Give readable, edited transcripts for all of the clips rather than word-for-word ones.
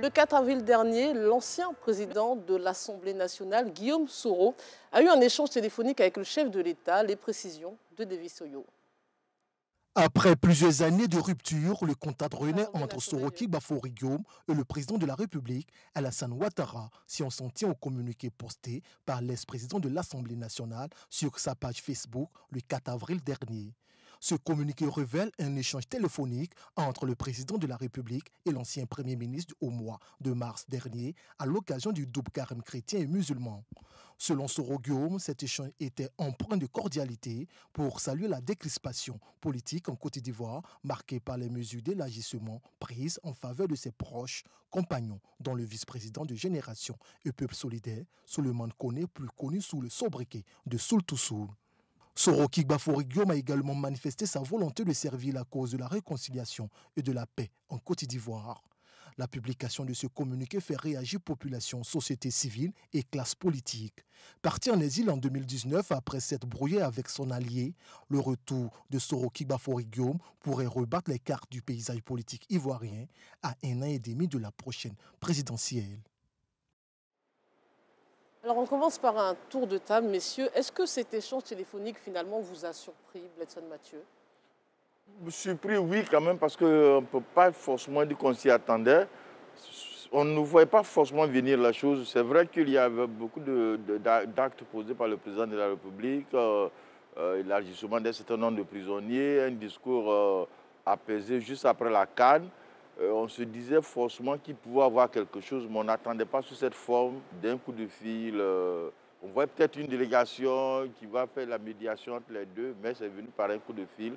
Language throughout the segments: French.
Le 4 avril dernier, l'ancien président de l'Assemblée nationale, Guillaume Soro, a eu un échange téléphonique avec le chef de l'État. Les précisions de Davis Oyo. Après plusieurs années de rupture, le contact renaît entre Soroki Bafori Guillaume et le président de la République, Alassane Ouattara, si on s'en tient au communiqué posté par l'ex-président de l'Assemblée nationale sur sa page Facebook le 4 avril dernier. Ce communiqué révèle un échange téléphonique entre le président de la République et l'ancien Premier ministre au mois de mars dernier à l'occasion du double carême chrétien et musulman. Selon Soro Guillaume, cet échange était empreint de cordialité pour saluer la décrispation politique en Côte d'Ivoire marquée par les mesures d'élargissement prises en faveur de ses proches compagnons, dont le vice-président de Génération et Peuple Solidaire, Souleymane Koné, plus connu sous le sobriquet de Soul to Soul. Soroki Bafori Guillaume a également manifesté sa volonté de servir la cause de la réconciliation et de la paix en Côte d'Ivoire. La publication de ce communiqué fait réagir population, société civile et classe politique. Parti en exil en 2019 après s'être brouillé avec son allié, le retour de Soroki Bafori Guillaume pourrait rebattre les cartes du paysage politique ivoirien à 1 an et demi de la prochaine présidentielle. Alors on commence par un tour de table, messieurs. Est-ce que cet échange téléphonique finalement vous a surpris, Bledson Mathieu? Surpris, oui, quand même, parce qu'on ne peut pas forcément dire qu'on s'y attendait. On ne voyait pas forcément venir la chose. C'est vrai qu'il y avait beaucoup d'actes posés par le président de la République, élargissement d'un certain nombre de prisonniers, un discours apaisé juste après la CAN. On se disait forcément qu'il pouvait avoir quelque chose, mais on n'attendait pas sous cette forme d'un coup de fil. On voyait peut-être une délégation qui va faire la médiation entre les deux, mais c'est venu par un coup de fil.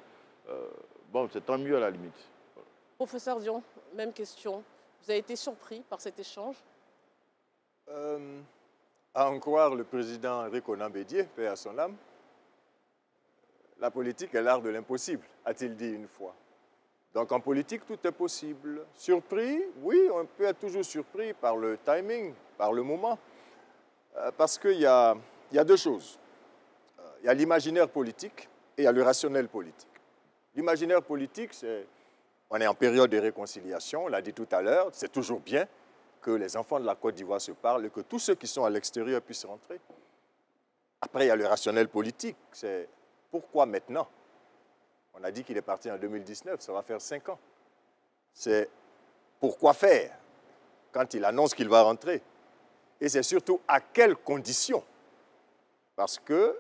Bon, c'est tant mieux à la limite. Professeur Dion, même question. Vous avez été surpris par cet échange? À en croire le président Rekonan Bédié, paix à son âme, la politique est l'art de l'impossible, a-t-il dit une fois. Donc en politique, tout est possible. Surpris, oui, on peut être toujours surpris par le timing, par le moment. Parce qu'il y a deux choses. Il y a l'imaginaire politique et il y a le rationnel politique. L'imaginaire politique, c'est on est en période de réconciliation, on l'a dit tout à l'heure, c'est toujours bien que les enfants de la Côte d'Ivoire se parlent et que tous ceux qui sont à l'extérieur puissent rentrer. Après, il y a le rationnel politique, c'est pourquoi maintenant? On a dit qu'il est parti en 2019, ça va faire 5 ans. C'est pourquoi faire quand il annonce qu'il va rentrer? Et c'est surtout à quelles conditions? Parce que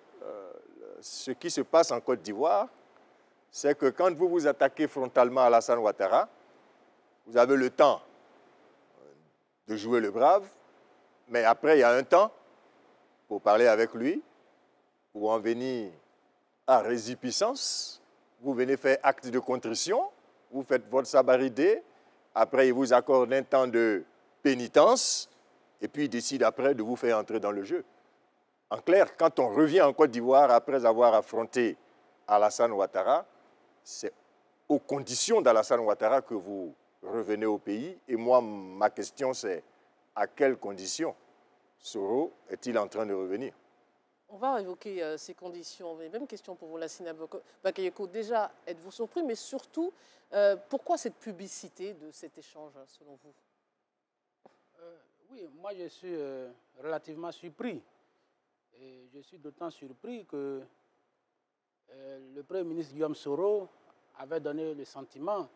ce qui se passe en Côte d'Ivoire, c'est que quand vous vous attaquez frontalement à Alassane Ouattara, vous avez le temps de jouer le brave, mais après, il y a un temps pour parler avec lui, pour en venir à résipiscence. Vous venez faire acte de contrition, vous faites votre sabaridé, après, il vous accorde un temps de pénitence, et puis il décide après de vous faire entrer dans le jeu. En clair, quand on revient en Côte d'Ivoire après avoir affronté Alassane Ouattara, c'est aux conditions d'Alassane Ouattara que vous revenez au pays. Et moi, ma question, c'est à quelles conditions Soro est-il en train de revenir? On va évoquer ces conditions. Mais même question pour vous, Lassina Bakayoko. Déjà, êtes-vous surpris, mais surtout, pourquoi cette publicité de cet échange, selon vous? Oui, moi je suis relativement surpris. Et je suis d'autant surpris que le Premier ministre Guillaume Soro avait donné le sentiment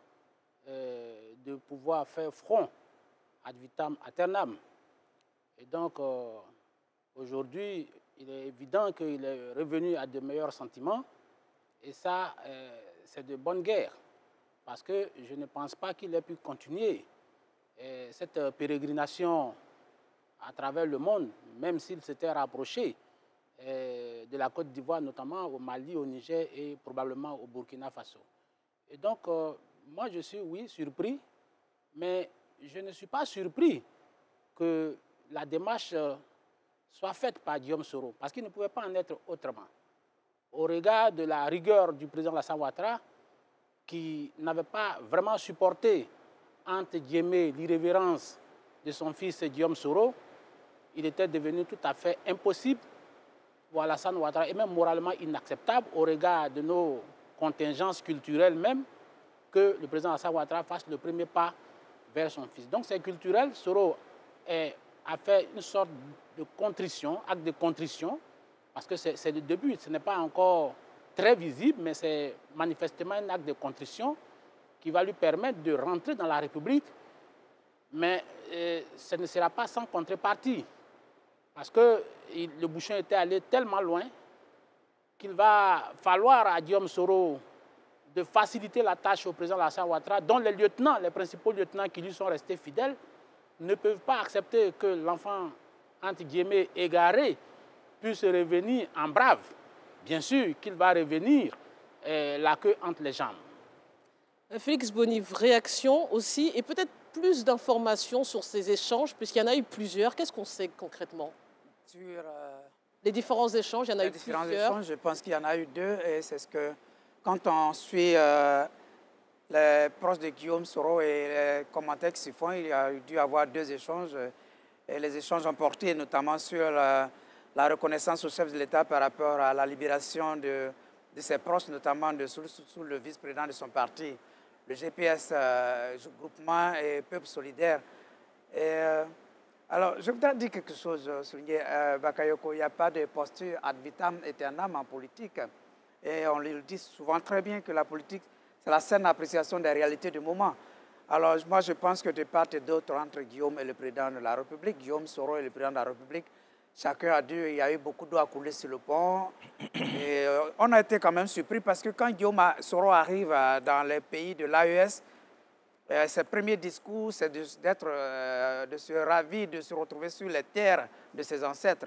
de pouvoir faire front ad vitam aeternam. Et donc, aujourd'hui, il est évident qu'il est revenu à de meilleurs sentiments. Et ça, c'est de bonne guerre. Parce que je ne pense pas qu'il ait pu continuer cette pérégrination à travers le monde, même s'il s'était rapproché de la Côte d'Ivoire, notamment au Mali, au Niger et probablement au Burkina Faso. Et donc, moi, je suis, oui, surpris, mais je ne suis pas surpris que la démarche soit faite par Guillaume Soro, parce qu'il ne pouvait pas en être autrement. Au regard de la rigueur du président Alassane Ouattara, qui n'avait pas vraiment supporté, entre guillemets, l'irrévérence de son fils Guillaume Soro, il était devenu tout à fait impossible pour Alassane Ouattara, et même moralement inacceptable au regard de nos contingences culturelles même, que le président Alassane Ouattara fasse le premier pas vers son fils. Donc c'est culturel. Soro a fait une sorte de contrition, acte de contrition, parce que c'est le début, ce n'est pas encore très visible, mais c'est manifestement un acte de contrition qui va lui permettre de rentrer dans la République, mais ce ne sera pas sans contrepartie, parce que le bouchon était allé tellement loin qu'il va falloir à Guillaume Soro de faciliter la tâche au président Alassane Ouattara, dont les lieutenants, les principaux lieutenants qui lui sont restés fidèles, ne peuvent pas accepter que l'enfant, entre guillemets, égaré, puisse revenir en brave. Bien sûr qu'il va revenir la queue entre les jambes. Félix Bonive, réaction aussi, et peut-être plus d'informations sur ces échanges, puisqu'il y en a eu plusieurs. Qu'est-ce qu'on sait concrètement sur les différents échanges? Il y en a eu plusieurs. Échanges, je pense qu'il y en a eu deux, et c'est ce que, quand on suit les proches de Guillaume Soro et les commentaires qui s'y font, il y a dû avoir deux échanges, et les échanges ont porté notamment sur la reconnaissance au chef de l'État par rapport à la libération de ses proches, notamment sous le vice-président de son parti, le GPS, Groupement et Peuple Solidaire. Et, alors, je voudrais dire quelque chose, souligner, Bakayoko, il n'y a pas de posture ad vitam aeternam en politique. Et on le dit souvent très bien que la politique, c'est la saine appréciation des réalités du moment. Alors, moi, je pense que de part et d'autre, entre Guillaume et le président de la République, Guillaume Soro et le président de la République, chacun a dû, il y a eu beaucoup d'eau à couler sur le pont. Et on a été quand même surpris parce que quand Guillaume Soro arrive dans les pays de l'AES, ses premiers discours, c'est de se ravir, de se retrouver sur les terres de ses ancêtres.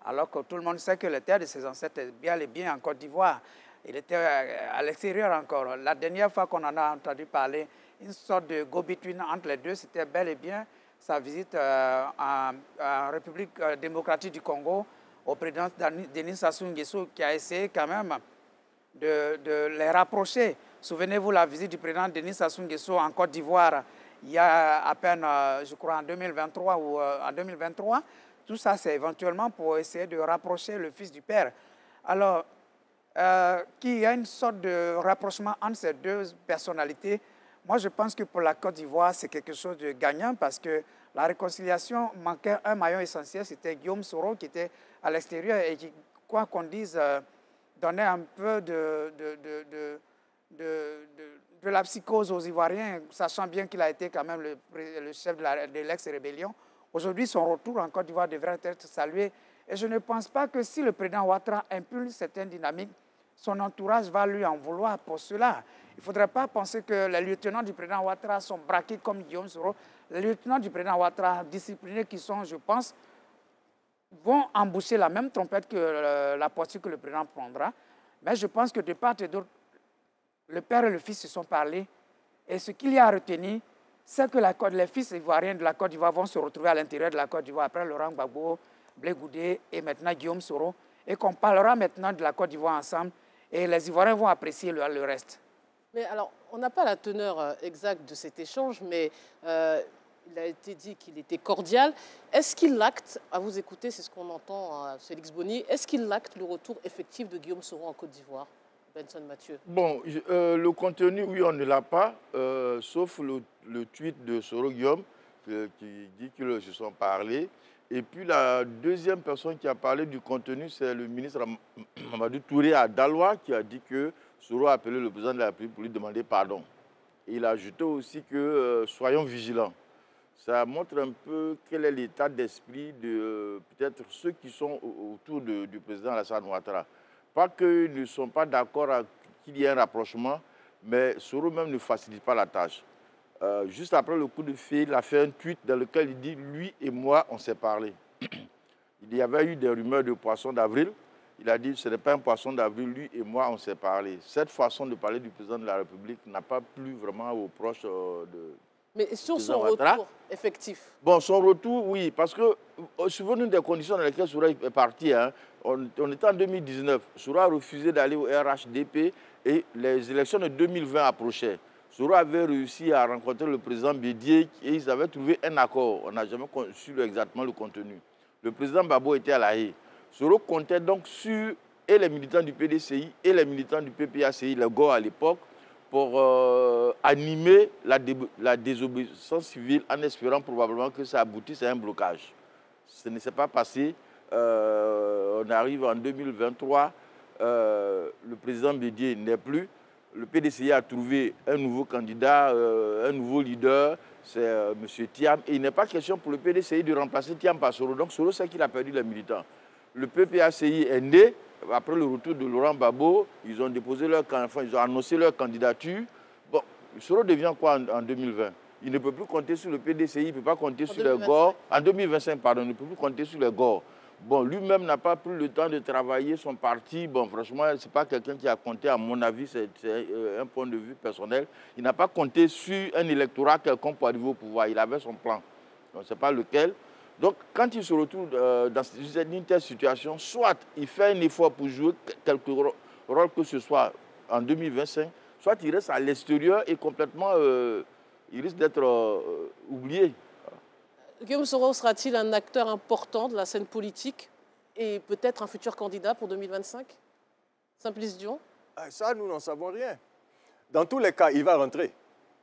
Alors que tout le monde sait que les terres de ses ancêtres est bien et bien en Côte d'Ivoire. Il était à l'extérieur encore. La dernière fois qu'on en a entendu parler, une sorte de go-between entre les deux, c'était bel et bien sa visite en République démocratique du Congo au président Denis Sassou Nguesso, qui a essayé quand même de les rapprocher. Souvenez-vous la visite du président Denis Sassou Nguesso en Côte d'Ivoire il y a à peine, je crois, en 2023 ou en 2023. Tout ça, c'est éventuellement pour essayer de rapprocher le fils du père. Alors, qu'il y a une sorte de rapprochement entre ces deux personnalités. Moi, je pense que pour la Côte d'Ivoire, c'est quelque chose de gagnant parce que la réconciliation manquait un maillon essentiel, c'était Guillaume Soro qui était à l'extérieur et qui, quoi qu'on dise, donnait un peu de la psychose aux Ivoiriens, sachant bien qu'il a été quand même le chef de l'ex-rébellion. Aujourd'hui, son retour en Côte d'Ivoire devrait être salué. Et je ne pense pas que si le président Ouattara impulse certaines dynamiques, son entourage va lui en vouloir pour cela. Il ne faudrait pas penser que les lieutenants du président Ouattara sont braqués comme Guillaume Soro. Les lieutenants du président Ouattara, disciplinés qui sont, je pense, vont emboucher la même trompette que la posture que le président prendra. Mais je pense que de part et d'autre, le père et le fils se sont parlé. Et ce qu'il y a à retenir, c'est que les fils ivoiriens de la Côte d'Ivoire vont se retrouver à l'intérieur de la Côte d'Ivoire après Laurent Gbagbo, Blé Goudé et maintenant Guillaume Soro. Et qu'on parlera maintenant de la Côte d'Ivoire ensemble. Et les Ivoiriens vont apprécier le reste. Mais alors, on n'a pas la teneur exacte de cet échange, mais il a été dit qu'il était cordial. Est-ce qu'il acte, à vous écouter, c'est ce qu'on entend à Félix Bonive, est-ce qu'il acte le retour effectif de Guillaume Soro en Côte d'Ivoire? Benson Mathieu. Bon, le contenu, oui, on ne l'a pas, sauf le tweet de Soro Guillaume qui dit qu'ils se sont parlé. Et puis la deuxième personne qui a parlé du contenu, c'est le ministre Mamadou Touré à Daloa qui a dit que Soro a appelé le président de la République pour lui demander pardon. Et il a ajouté aussi que soyons vigilants. Ça montre un peu quel est l'état d'esprit de peut-être ceux qui sont autour du président Alassane Ouattara. Pas qu'ils ne sont pas d'accord qu'il y ait un rapprochement, mais Soro même ne facilite pas la tâche. Juste après le coup de fil, il a fait un tweet dans lequel il dit « Lui et moi, on s'est parlé ». Il y avait eu des rumeurs de poisson d'avril. Il a dit « Ce n'est pas un poisson d'avril, lui et moi, on s'est parlé ». Cette façon de parler du président de la République n'a pas plu vraiment aux proches de... Mais sur son retour effectif. Bon, son retour, oui, parce que souvenez-nous des conditions dans lesquelles Soro est parti. Hein. On était en 2019. Soro a refusé d'aller au RHDP et les élections de 2020 approchaient. Soro avait réussi à rencontrer le président Bédié et ils avaient trouvé un accord. On n'a jamais su exactement le contenu. Le président Babo était à La Haye. Soro comptait donc sur et les militants du PDCI et les militants du PPACI, les GO à l'époque, pour animer la désobéissance civile en espérant probablement que ça aboutisse à un blocage. Ce ne s'est pas passé. On arrive en 2023, le président Bédié n'est plus. Le PDCI a trouvé un nouveau candidat, un nouveau leader, c'est M. Thiam. Et il n'est pas question pour le PDCI de remplacer Thiam par Soro. Donc Soro sait qu'il a perdu les militants. Le PPACI est né. Après le retour de Laurent Gbagbo, ils ont déposé ils ont annoncé leur candidature. Bon, Soro devient quoi en 2020? Il ne peut plus compter sur le PDCI, il ne peut pas compter sur les GOR. En 2025, pardon, il ne peut plus compter sur les GOR. Bon, lui-même n'a pas pris le temps de travailler son parti. Bon, franchement, ce n'est pas quelqu'un qui a compté, à mon avis, c'est un point de vue personnel. Il n'a pas compté sur un électorat quelconque pour arriver au pouvoir. Il avait son plan. On ne sait pas lequel. Donc, quand il se retrouve dans une telle situation, soit il fait un effort pour jouer quelque rôle que ce soit en 2025, soit il reste à l'extérieur et complètement, il risque d'être oublié. Guillaume Soro sera-t-il un acteur important de la scène politique et peut-être un futur candidat pour 2025? Simplice Dion? Ça, nous n'en savons rien. Dans tous les cas, il va rentrer.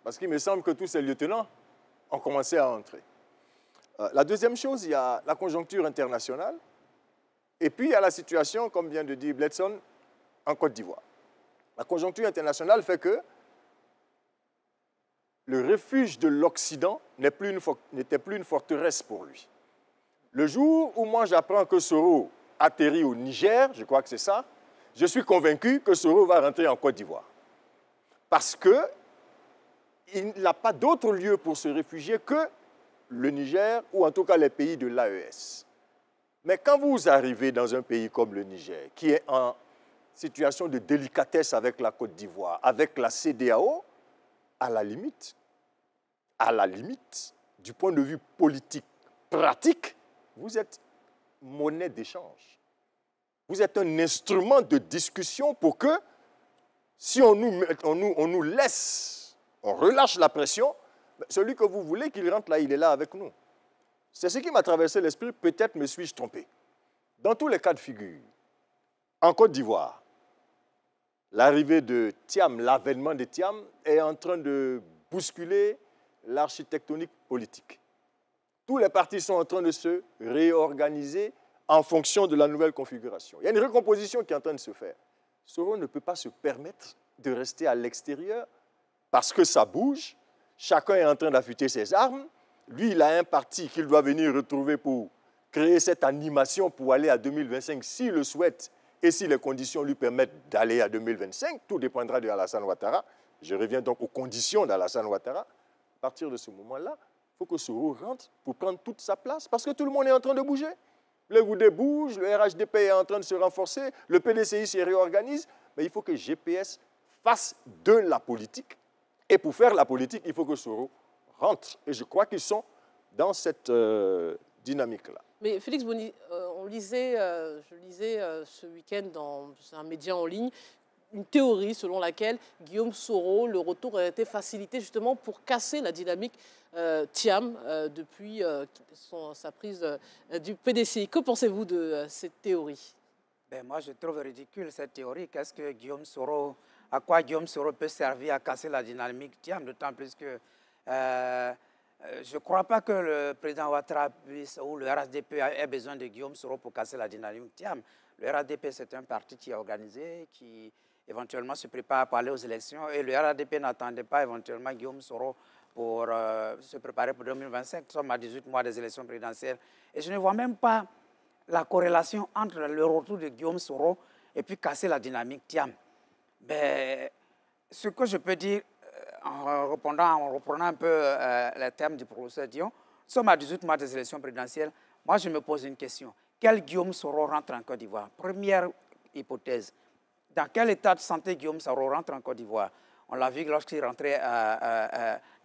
Parce qu'il me semble que tous ces lieutenants ont commencé à rentrer. La deuxième chose, il y a la conjoncture internationale. Et puis, il y a la situation, comme vient de dire Bledson, en Côte d'Ivoire. La conjoncture internationale fait que le refuge de l'Occident n'était plus une forteresse pour lui. Le jour où moi j'apprends que Soro atterrit au Niger, je crois que c'est ça, je suis convaincu que Soro va rentrer en Côte d'Ivoire. Parce qu'il n'a pas d'autre lieu pour se réfugier que le Niger, ou en tout cas les pays de l'AES. Mais quand vous arrivez dans un pays comme le Niger, qui est en situation de délicatesse avec la Côte d'Ivoire, avec la CEDEAO, à la limite, du point de vue politique, pratique, vous êtes monnaie d'échange. Vous êtes un instrument de discussion pour que, si on nous laisse, on relâche la pression, celui que vous voulez qu'il rentre là, il est là avec nous. C'est ce qui m'a traversé l'esprit, peut-être me suis-je trompé. Dans tous les cas de figure, en Côte d'Ivoire, l'arrivée de Thiam, l'avènement de Thiam est en train de bousculer l'architectonique politique. Tous les partis sont en train de se réorganiser en fonction de la nouvelle configuration. Il y a une recomposition qui est en train de se faire. Soro ne peut pas se permettre de rester à l'extérieur parce que ça bouge. Chacun est en train d'affûter ses armes. Lui, il a un parti qu'il doit venir retrouver pour créer cette animation pour aller à 2025 s'il le souhaite et si les conditions lui permettent d'aller à 2025. Tout dépendra de Alassane Ouattara. Je reviens donc aux conditions d'Alassane Ouattara. À partir de ce moment-là, il faut que Soro rentre pour prendre toute sa place parce que tout le monde est en train de bouger. Le Goudé bouge, le RHDP est en train de se renforcer, le PDCI se réorganise, mais il faut que GPS fasse de la politique. Et pour faire la politique, il faut que Soro rentre. Et je crois qu'ils sont dans cette dynamique-là. Mais Félix Boni, je lisais ce week-end dans un média en ligne, une théorie selon laquelle Guillaume Soro, le retour a été facilité justement pour casser la dynamique Thiam depuis sa prise du PDCI. Que pensez-vous de cette théorie? Moi, je trouve ridicule cette théorie. À quoi Guillaume Soro peut servir à casser la dynamique Thiam, d'autant plus que je ne crois pas que le président Ouattara ou le RHDP ait besoin de Guillaume Soro pour casser la dynamique Thiam. Le RHDP, c'est un parti qui est organisé, qui éventuellement se prépare pour aller aux élections. Et le RHDP n'attendait pas éventuellement Guillaume Soro pour se préparer pour 2025. Nous sommes à 18 mois des élections présidentielles. Et je ne vois même pas la corrélation entre le retour de Guillaume Soro et puis casser la dynamique Thiam. Mais ce que je peux dire, en reprenant un peu les termes du professeur Dion, nous sommes à 18 mois des élections présidentielles. Moi, je me pose une question. Quel Guillaume Soro rentre en Côte d'Ivoire? Première hypothèse. Dans quel état de santé Guillaume Soro rentre en Côte d'Ivoire? On l'a vu lorsqu'il rentrait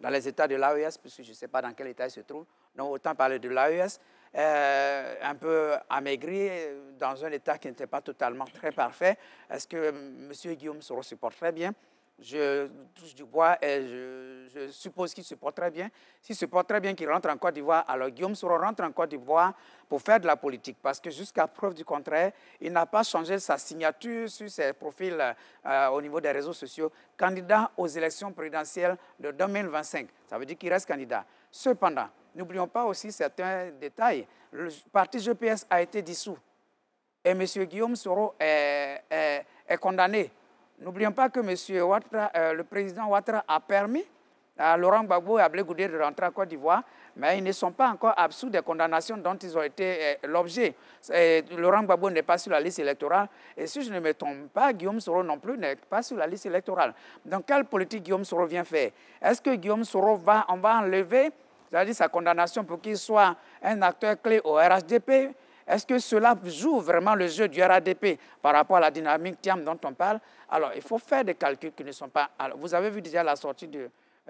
dans les états de l'AES, puisque je ne sais pas dans quel état il se trouve. Donc, autant parler de l'AES. Un peu amaigri, dans un état qui n'était pas totalement très parfait. Est-ce que M. Guillaume Soro se porte très bien? Je touche du bois et je je suppose qu'il se porte très bien. S'il se porte très bien qu'il rentre en Côte d'Ivoire, alors Guillaume Soro rentre en Côte d'Ivoire pour faire de la politique. Parce que jusqu'à preuve du contraire, il n'a pas changé sa signature sur ses profils au niveau des réseaux sociaux. Candidat aux élections présidentielles de 2025. Ça veut dire qu'il reste candidat. Cependant, n'oublions pas aussi certains détails. Le parti GPS a été dissous. Et M. Guillaume Soro est condamné. N'oublions pas que le président Ouattara a permis à Laurent Gbagbo et à Blé Goudé de rentrer en Côte d'Ivoire, mais ils ne sont pas encore absous des condamnations dont ils ont été l'objet. Laurent Gbagbo n'est pas sur la liste électorale, et si je ne me trompe pas, Guillaume Soro non plus n'est pas sur la liste électorale. Donc, quelle politique Guillaume Soro vient faire? Est-ce que Guillaume Soro va enlever, c'est-à-dire sa condamnation pour qu'il soit un acteur clé au RHDP? Est-ce que cela joue vraiment le jeu du RHDP par rapport à la dynamique TIAM dont on parle? Alors, il faut faire des calculs qui ne sont pas... Alors, vous avez vu déjà la sortie de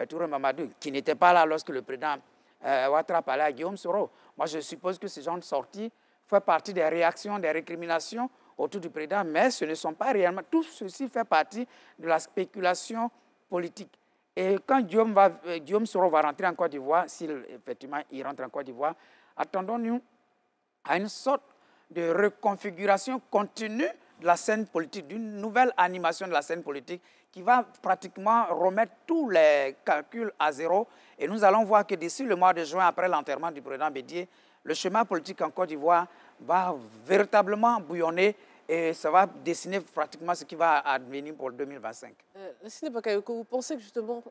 Touré Mamadou, qui n'était pas là lorsque le président Ouattara parlait à Guillaume Soro. Moi, je suppose que ce genre de sortie fait partie des réactions, des récriminations autour du président, mais ce ne sont pas réellement... Tout ceci fait partie de la spéculation politique. Et quand Guillaume Soro va rentrer en Côte d'Ivoire, si effectivement il rentre en Côte d'Ivoire, attendons-nous à une sorte de reconfiguration continue de la scène politique, d'une nouvelle animation de la scène politique qui va pratiquement remettre tous les calculs à zéro. Et nous allons voir que d'ici le mois de juin, après l'enterrement du président Bédié, le schéma politique en Côte d'Ivoire va véritablement bouillonner et ça va dessiner pratiquement ce qui va advenir pour 2025. Lassine Bakayoko, vous pensez que justement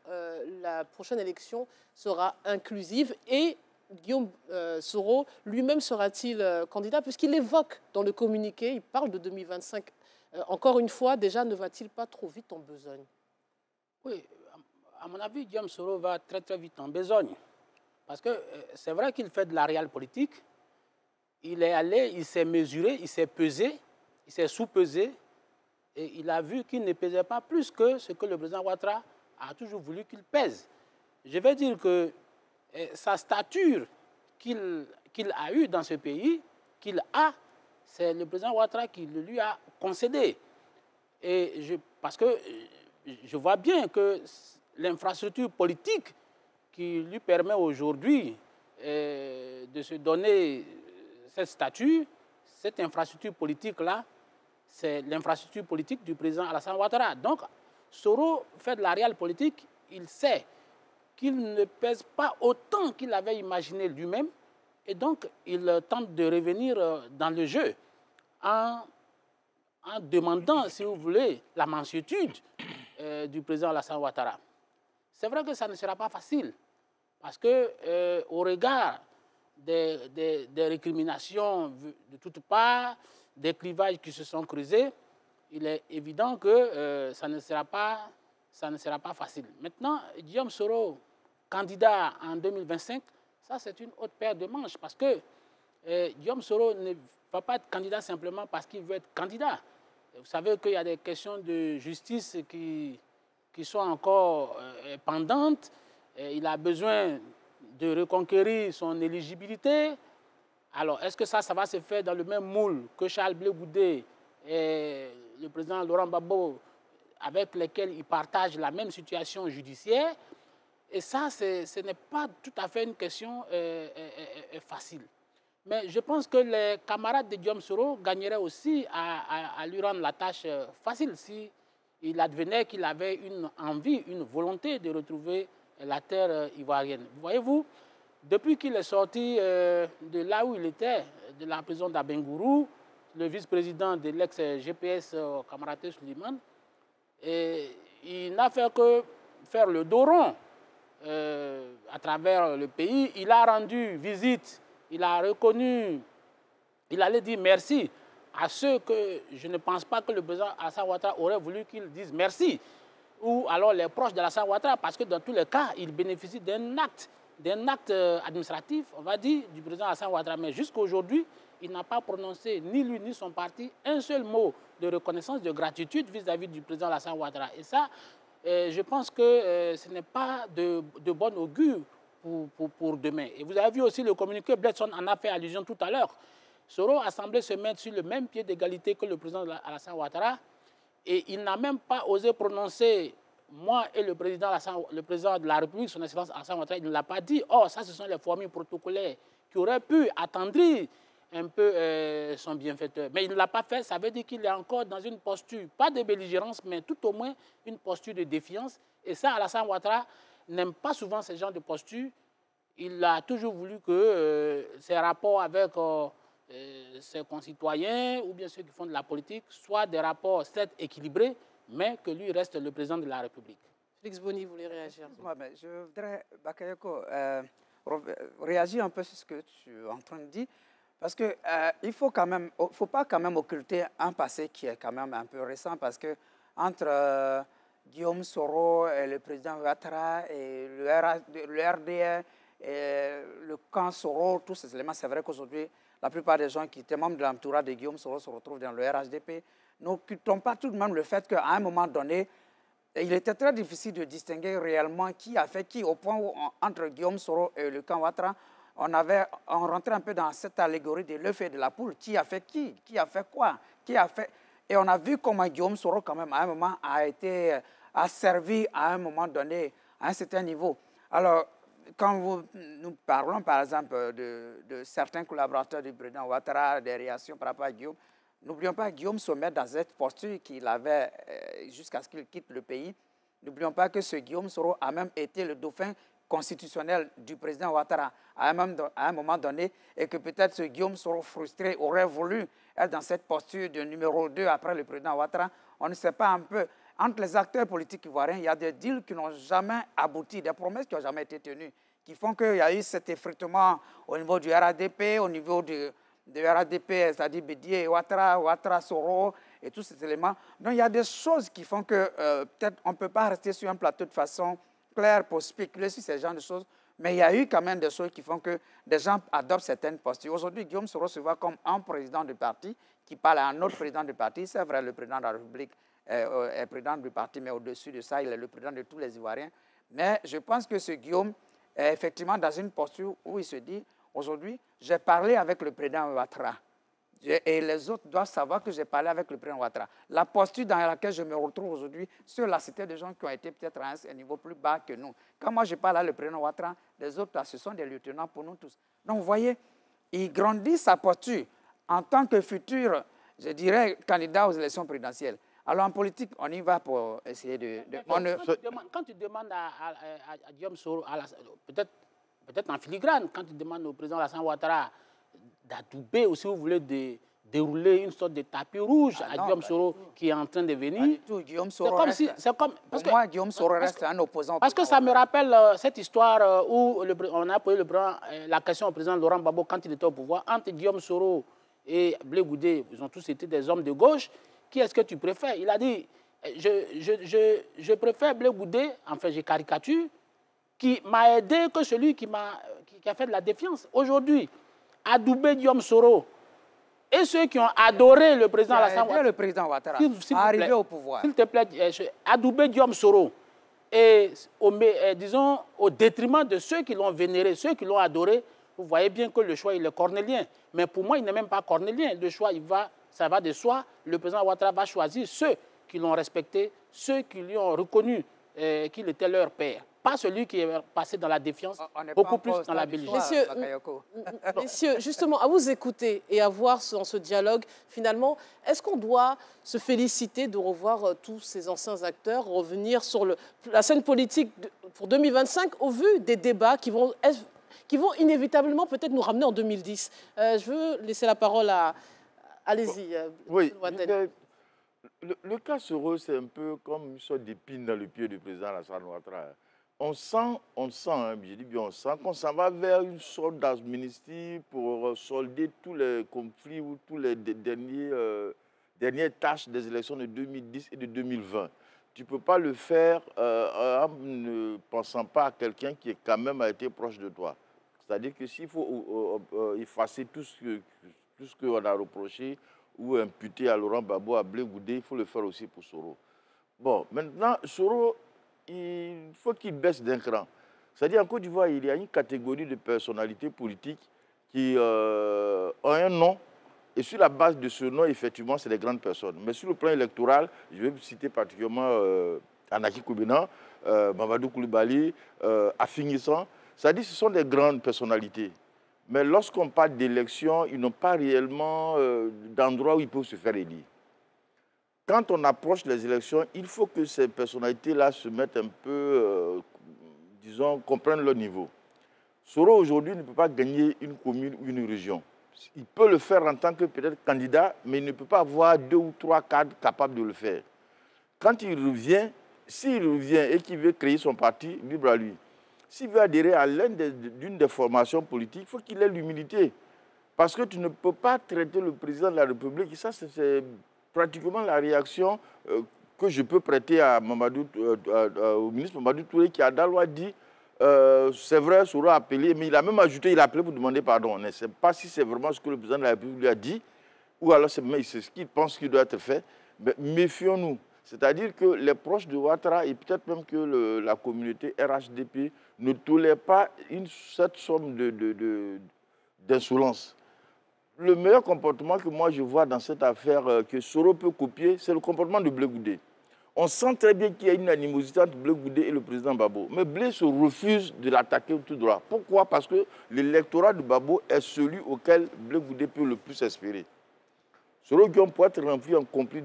la prochaine élection sera inclusive et Guillaume Soro lui-même sera-t-il candidat, puisqu'il évoque dans le communiqué, il parle de 2025. Encore une fois, déjà, ne va-t-il pas trop vite en besogne? Oui, à mon avis, Guillaume Soro va très très vite en besogne. Parce que c'est vrai qu'il fait de la réelle politique. Il est allé, il s'est mesuré, il s'est pesé, il s'est sous-pesé. Et il a vu qu'il ne pesait pas plus que ce que le président Ouattara a toujours voulu qu'il pèse. Je vais dire que sa stature qu'il a eue dans ce pays, c'est le président Ouattara qui le lui a concédé. Parce que je vois bien que l'infrastructure politique qui lui permet aujourd'hui de se donner cette stature, cette infrastructure politique-là, c'est l'infrastructure politique du président Alassane Ouattara. Donc, Soro fait de la réelle politique, il sait qu'il ne pèse pas autant qu'il avait imaginé lui-même. Et donc, il tente de revenir dans le jeu en demandant, si vous voulez, la mansuétude du président Alassane Ouattara. C'est vrai que ça ne sera pas facile, parce qu'au regard des récriminations de toutes parts, des clivages qui se sont creusés, il est évident que ça ne sera pas facile. Maintenant, Guillaume Soro, candidat en 2025, ça c'est une autre paire de manches parce que Guillaume Soro ne va pas être candidat simplement parce qu'il veut être candidat. Vous savez qu'il y a des questions de justice qui sont encore pendantes. Il a besoin de reconquérir son éligibilité. Alors, est-ce que ça va se faire dans le même moule que Charles Blé Goudé et le président Laurent Gbagbo, avec lesquels il partage la même situation judiciaire? Et ça, ce n'est pas tout à fait une question facile. Mais je pense que les camarades de Guillaume Soro gagneraient aussi à lui rendre la tâche facile s'il advenait qu'il avait une envie, une volonté de retrouver la terre ivoirienne. Voyez-vous, depuis qu'il est sorti de là où il était, de la prison d'Abengourou, le vice-président de l'ex-GPS, Kamaraté Suleiman, il n'a fait que faire le dos rond à travers le pays. Il a rendu visite, il a reconnu, il allait dire merci à ceux que je ne pense pas que le président Alassane Ouattara aurait voulu qu'ils disent merci, ou alors les proches d'Alassane Ouattara, parce que dans tous les cas, il bénéficie d'un acte administratif, on va dire, du président Alassane Ouattara. Mais jusqu'à aujourd'hui, il n'a pas prononcé, ni lui ni son parti, un seul mot de reconnaissance, de gratitude vis-à-vis du président Alassane Ouattara. Et ça, je pense que ce n'est pas de bon augure pour demain. Et vous avez vu aussi le communiqué, Bledson en a fait allusion tout à l'heure. Soro a semblé se mettre sur le même pied d'égalité que le président Alassane Ouattara. Et il n'a même pas osé prononcer moi et le président de la République, son Excellence Alassane Ouattara, il ne l'a pas dit. Oh, ça, ce sont les formules protocolaires qui auraient pu attendrir un peu son bienfaiteur. Mais il ne l'a pas fait, ça veut dire qu'il est encore dans une posture, pas de belligérance, mais tout au moins une posture de défiance. Et ça, Alassane Ouattara n'aime pas souvent ce genre de posture. Il a toujours voulu que ses rapports avec ses concitoyens ou bien ceux qui font de la politique soient des rapports certes équilibrés, mais que lui reste le président de la République. Félix Boni voulait réagir. Mais je voudrais, Bakayoko, réagir un peu sur ce que tu es en train de dire. Parce qu'il ne faut pas quand même occulter un passé qui est quand même un peu récent. Parce que entre Guillaume Soro et le président Ouattara et le RDR et le camp Soro, tous ces éléments, c'est vrai qu'aujourd'hui, la plupart des gens qui étaient membres de l'entourage de Guillaume Soro se retrouvent dans le RHDP. N'occultons pas tout de même le fait qu'à un moment donné, il était très difficile de distinguer réellement qui a fait qui, au point où, entre Guillaume Soro et le camp Ouattara, on rentrait un peu dans cette allégorie de l'œuf et de la poule. Qui a fait a fait quoi, qui a fait... Et on a vu comment Guillaume Soro, quand même, à un moment, a servi à un moment donné, à un certain niveau. Alors, quand nous parlons, par exemple, de certains collaborateurs du président Ouattara, des réactions par rapport à Guillaume, n'oublions pas Guillaume se met dans cette posture qu'il avait jusqu'à ce qu'il quitte le pays. N'oublions pas que ce Guillaume Soro a même été le dauphin constitutionnel du président Ouattara à un moment donné, et que peut-être ce Guillaume Soro frustré aurait voulu être dans cette posture de numéro 2 après le président Ouattara. On ne sait pas un peu. Entre les acteurs politiques ivoiriens, il y a des deals qui n'ont jamais abouti, des promesses qui n'ont jamais été tenues, qui font qu'il y a eu cet effritement au niveau du RADP, au niveau de RADP, c'est-à-dire Bédié, Ouattara, Soro et tous ces éléments. Donc il y a des choses qui font que peut-être on ne peut pas rester sur un plateau de façon claire pour spéculer sur ces genres de choses, mais il y a eu quand même des choses qui font que des gens adoptent certaines postures. Aujourd'hui, Guillaume Soro se voit comme un président du parti qui parle à un autre président du parti. C'est vrai, le président de la République est président du parti, mais au-dessus de ça, il est le président de tous les Ivoiriens. Mais je pense que ce Guillaume est effectivement dans une posture où il se dit, aujourd'hui, j'ai parlé avec le président Ouattara. Et les autres doivent savoir que j'ai parlé avec le président Ouattara. La posture dans laquelle je me retrouve aujourd'hui, ceux-là, c'était des gens qui ont été peut-être à un niveau plus bas que nous. Quand moi, je parle à le président Ouattara, les autres, là, ce sont des lieutenants pour nous tous. Donc, vous voyez, il grandit sa posture en tant que futur, je dirais, candidat aux élections présidentielles. Alors, en politique, on y va pour essayer de... Quand tu demandes à Guillaume Soro, peut-être en filigrane, quand tu demandes au président Alassane Ouattara d'adouber, ou si vous voulez, de dérouler une sorte de tapis rouge à Guillaume Soro qui est en train de venir. Guillaume Soro pour moi, Guillaume Soro reste un opposant. Parce que ça me rappelle cette histoire où on a posé la question au président Laurent Gbagbo quand il était au pouvoir. Entre Guillaume Soro et Blé Goudé, ils ont tous été des hommes de gauche. Qui est-ce que tu préfères? Il a dit, je préfère Blé Goudé, enfin j'ai caricature, qui m'a aidé que celui qui a fait de la défiance. Aujourd'hui, adouber Guillaume Soro et ceux qui ont adoré le président Alassane Ouattara, le président Ouattara à arriver au pouvoir. S'il te plaît, adouber Guillaume Soro et disons au détriment de ceux qui l'ont vénéré, ceux qui l'ont adoré, vous voyez bien que le choix il est cornélien. Mais pour moi, il n'est même pas cornélien. Le choix, ça va de soi. Le président Ouattara va choisir ceux qui l'ont respecté, ceux qui lui ont reconnu qu'il était leur père. Pas celui qui est passé dans la défiance, beaucoup plus dans la belligérance. Messieurs, justement, à vous écouter et à voir dans ce dialogue, finalement, est-ce qu'on doit se féliciter de revoir tous ces anciens acteurs revenir sur la scène politique pour 2025 au vu des débats qui vont inévitablement peut-être nous ramener en 2010 ? Je veux laisser la parole à... Allez-y. Oui, le cas Soro, c'est un peu comme une sorte d'épine dans le pied du président Alassane Ouattara. On sent, hein, je dis bien on sent qu'on s'en va vers une sorte d'amnistie pour solder tous les conflits ou tous les dernières tâches des élections de 2010 et de 2020. Tu ne peux pas le faire en ne pensant pas à quelqu'un qui quand même a été proche de toi. C'est-à-dire que s'il faut effacer tout ce qu'on a reproché ou imputé à Laurent Gbagbo, à Blé Goudé, il faut le faire aussi pour Soro. Bon, maintenant, Soro, il faut qu'il baisse d'un cran. C'est-à-dire en Côte d'Ivoire, il y a une catégorie de personnalités politiques qui ont un nom, et sur la base de ce nom, effectivement, c'est des grandes personnes. Mais sur le plan électoral, je vais citer particulièrement Anaki Koubena, Mamadou Koulibaly, Affingissan. C'est-à-dire que ce sont des grandes personnalités. Mais lorsqu'on parle d'élections, ils n'ont pas réellement d'endroit où ils peuvent se faire élire. Quand on approche les élections, il faut que ces personnalités-là se mettent un peu, disons, comprennent leur niveau. Soro aujourd'hui ne peut pas gagner une commune ou une région. Il peut le faire en tant que peut-être candidat, mais il ne peut pas avoir 2 ou 3 cadres capables de le faire. Quand il revient, s'il revient et qu'il veut créer son parti, libre à lui. S'il veut adhérer à d'une des formations politiques, il faut qu'il ait l'humilité. Parce que tu ne peux pas traiter le président de la République. Et ça, c'est pratiquement la réaction que je peux prêter à au ministre Mamadou Touré qui a d'abord dit c'est vrai, Soro a appelé, mais il a même ajouté, il a appelé pour demander pardon. On ne sait pas si c'est vraiment ce que le président de la République lui a dit, ou alors c'est ce qu'il pense qu'il doit être fait. Mais méfions-nous. C'est-à-dire que les proches de Ouattara et peut-être même que la communauté RHDP ne tolèrent pas cette somme d'insolence. Le meilleur comportement que moi je vois dans cette affaire que Soro peut copier, c'est le comportement de Blé Goudé. On sent très bien qu'il y a une animosité entre Blé Goudé et le président Babo. Mais Blé se refuse de l'attaquer tout droit. Pourquoi? Parce que l'électorat de Babo est celui auquel Blé Goudé peut le plus espérer. Soro Guillaume peut être entré en conflit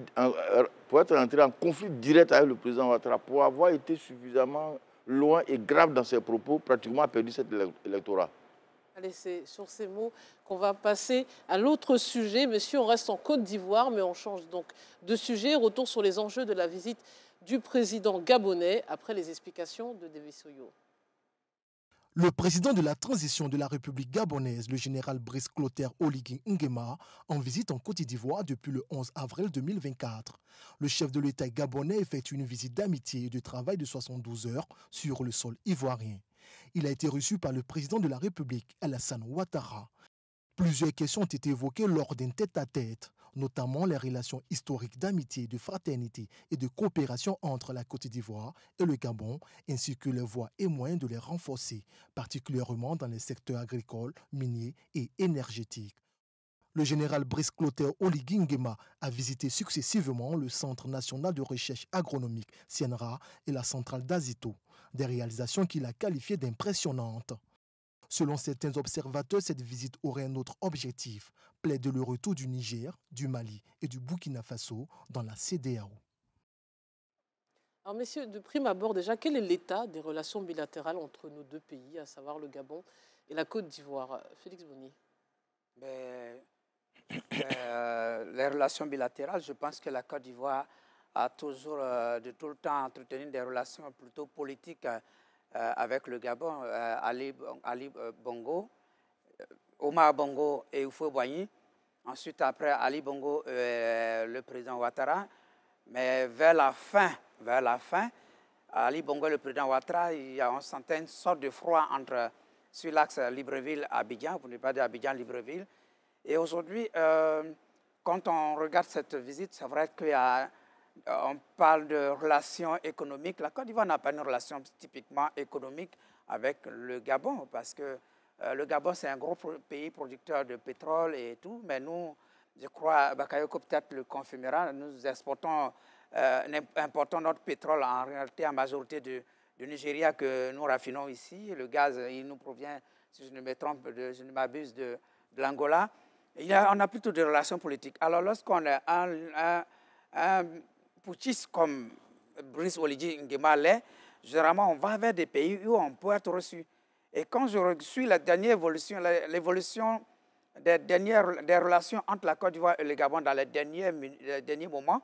direct avec le président Ouattara pour avoir été suffisamment loin et grave dans ses propos, pratiquement a perdu cet électorat. Allez, c'est sur ces mots qu'on va passer à l'autre sujet. Monsieur, on reste en Côte d'Ivoire, mais on change donc de sujet. Retour sur les enjeux de la visite du président gabonais après les explications de Davis Oyo. Le président de la transition de la République gabonaise, le général Brice Clotaire Oligui Nguema, en visite en Côte d'Ivoire depuis le 11 avril 2024. Le chef de l'État gabonais effectue une visite d'amitié et de travail de 72 heures sur le sol ivoirien. Il a été reçu par le président de la République, Alassane Ouattara. Plusieurs questions ont été évoquées lors d'un tête-à-tête, notamment les relations historiques d'amitié, de fraternité et de coopération entre la Côte d'Ivoire et le Gabon, ainsi que les voies et moyens de les renforcer, particulièrement dans les secteurs agricoles, miniers et énergétiques. Le général Brice Clotaire Oligui Nguema a visité successivement le Centre national de recherche agronomique, CNRA, et la centrale d'Azito, des réalisations qu'il a qualifiées d'impressionnantes. Selon certains observateurs, cette visite aurait un autre objectif, plaider le retour du Niger, du Mali et du Burkina Faso dans la CEDEAO. Alors, messieurs, de prime abord, déjà, quel est l'état des relations bilatérales entre nos deux pays, à savoir le Gabon et la Côte d'Ivoire? Félix Boni. Les relations bilatérales, je pense que la Côte d'Ivoire a toujours, de tout le temps, entretenu des relations plutôt politiques avec le Gabon. Ali Bongo, Omar Bongo et Oufo Boigny. Ensuite, après Ali Bongo, le président Ouattara. Mais vers la fin, Ali Bongo et le président Ouattara, il y a un sentait une sorte de froid sur l'axe Libreville-Abidjan, pour ne pas dire Abidjan-Libreville. Et aujourd'hui, quand on regarde cette visite, c'est vrai qu'on parle de relations économiques. La Côte d'Ivoire n'a pas une relation typiquement économique avec le Gabon, parce que le Gabon, c'est un gros pays producteur de pétrole et tout, mais nous, je crois, Bakayoko peut-être le confirmera, nous importons notre pétrole en réalité en majorité du Nigeria que nous raffinons ici. Le gaz, il nous provient, si je ne me trompe, je ne m'abuse, de l'Angola. On a plutôt des relations politiques. Alors lorsqu'on a un putschiste comme Brice Oligui Nguema l'est, généralement on va vers des pays où on peut être reçu. Et quand je suis la dernière évolution, l'évolution des relations entre la Côte d'Ivoire et le Gabon dans les derniers moments,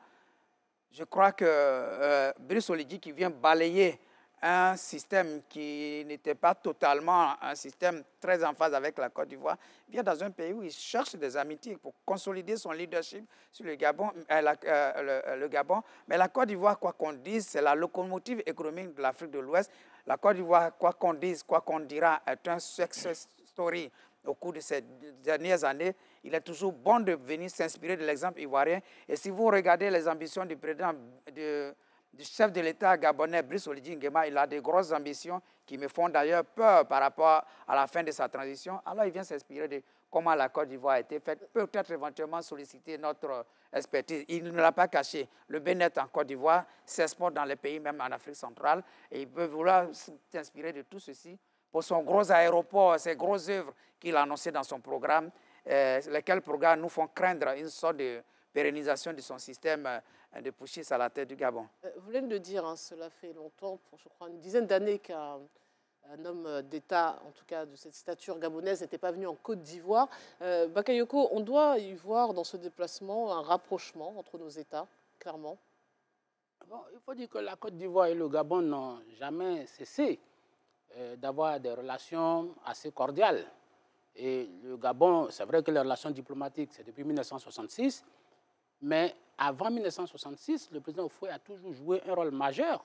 je crois que Brice Oligui qui vient balayer un système qui n'était pas totalement un système très en phase avec la Côte d'Ivoire, vient dans un pays où il cherche des amitiés pour consolider son leadership sur le Gabon. Mais la Côte d'Ivoire, quoi qu'on dise, c'est la locomotive économique de l'Afrique de l'Ouest. La Côte d'Ivoire, quoi qu'on dise, quoi qu'on dira, est un success story au cours de ces dernières années. Il est toujours bon de venir s'inspirer de l'exemple ivoirien. Et si vous regardez les ambitions du président du chef de l'État gabonais, Brice Oligui Nguema, il a de grosses ambitions qui me font d'ailleurs peur par rapport à la fin de sa transition. Alors il vient s'inspirer de comment la Côte d'Ivoire a été faite, peut-être éventuellement solliciter notre expertise. Il ne l'a pas caché. Le bien-être en Côte d'Ivoire s'exporte dans les pays, même en Afrique centrale, et il peut vouloir s'inspirer de tout ceci pour son gros aéroport, ses grosses œuvres qu'il a annoncées dans son programme, lesquels programmes nous font craindre une sorte de pérennisation de son système de pushis à la tête du Gabon. Vous venez de le dire, hein, cela fait longtemps, je crois une dizaine d'années qu'un homme d'État, en tout cas de cette stature gabonaise, n'était pas venu en Côte d'Ivoire. Bakayoko, on doit y voir dans ce déplacement un rapprochement entre nos États, clairement. Bon, il faut dire que la Côte d'Ivoire et le Gabon n'ont jamais cessé d'avoir des relations assez cordiales. Et le Gabon, c'est vrai que les relations diplomatiques, c'est depuis 1966, mais avant 1966, le président Houphouët a toujours joué un rôle majeur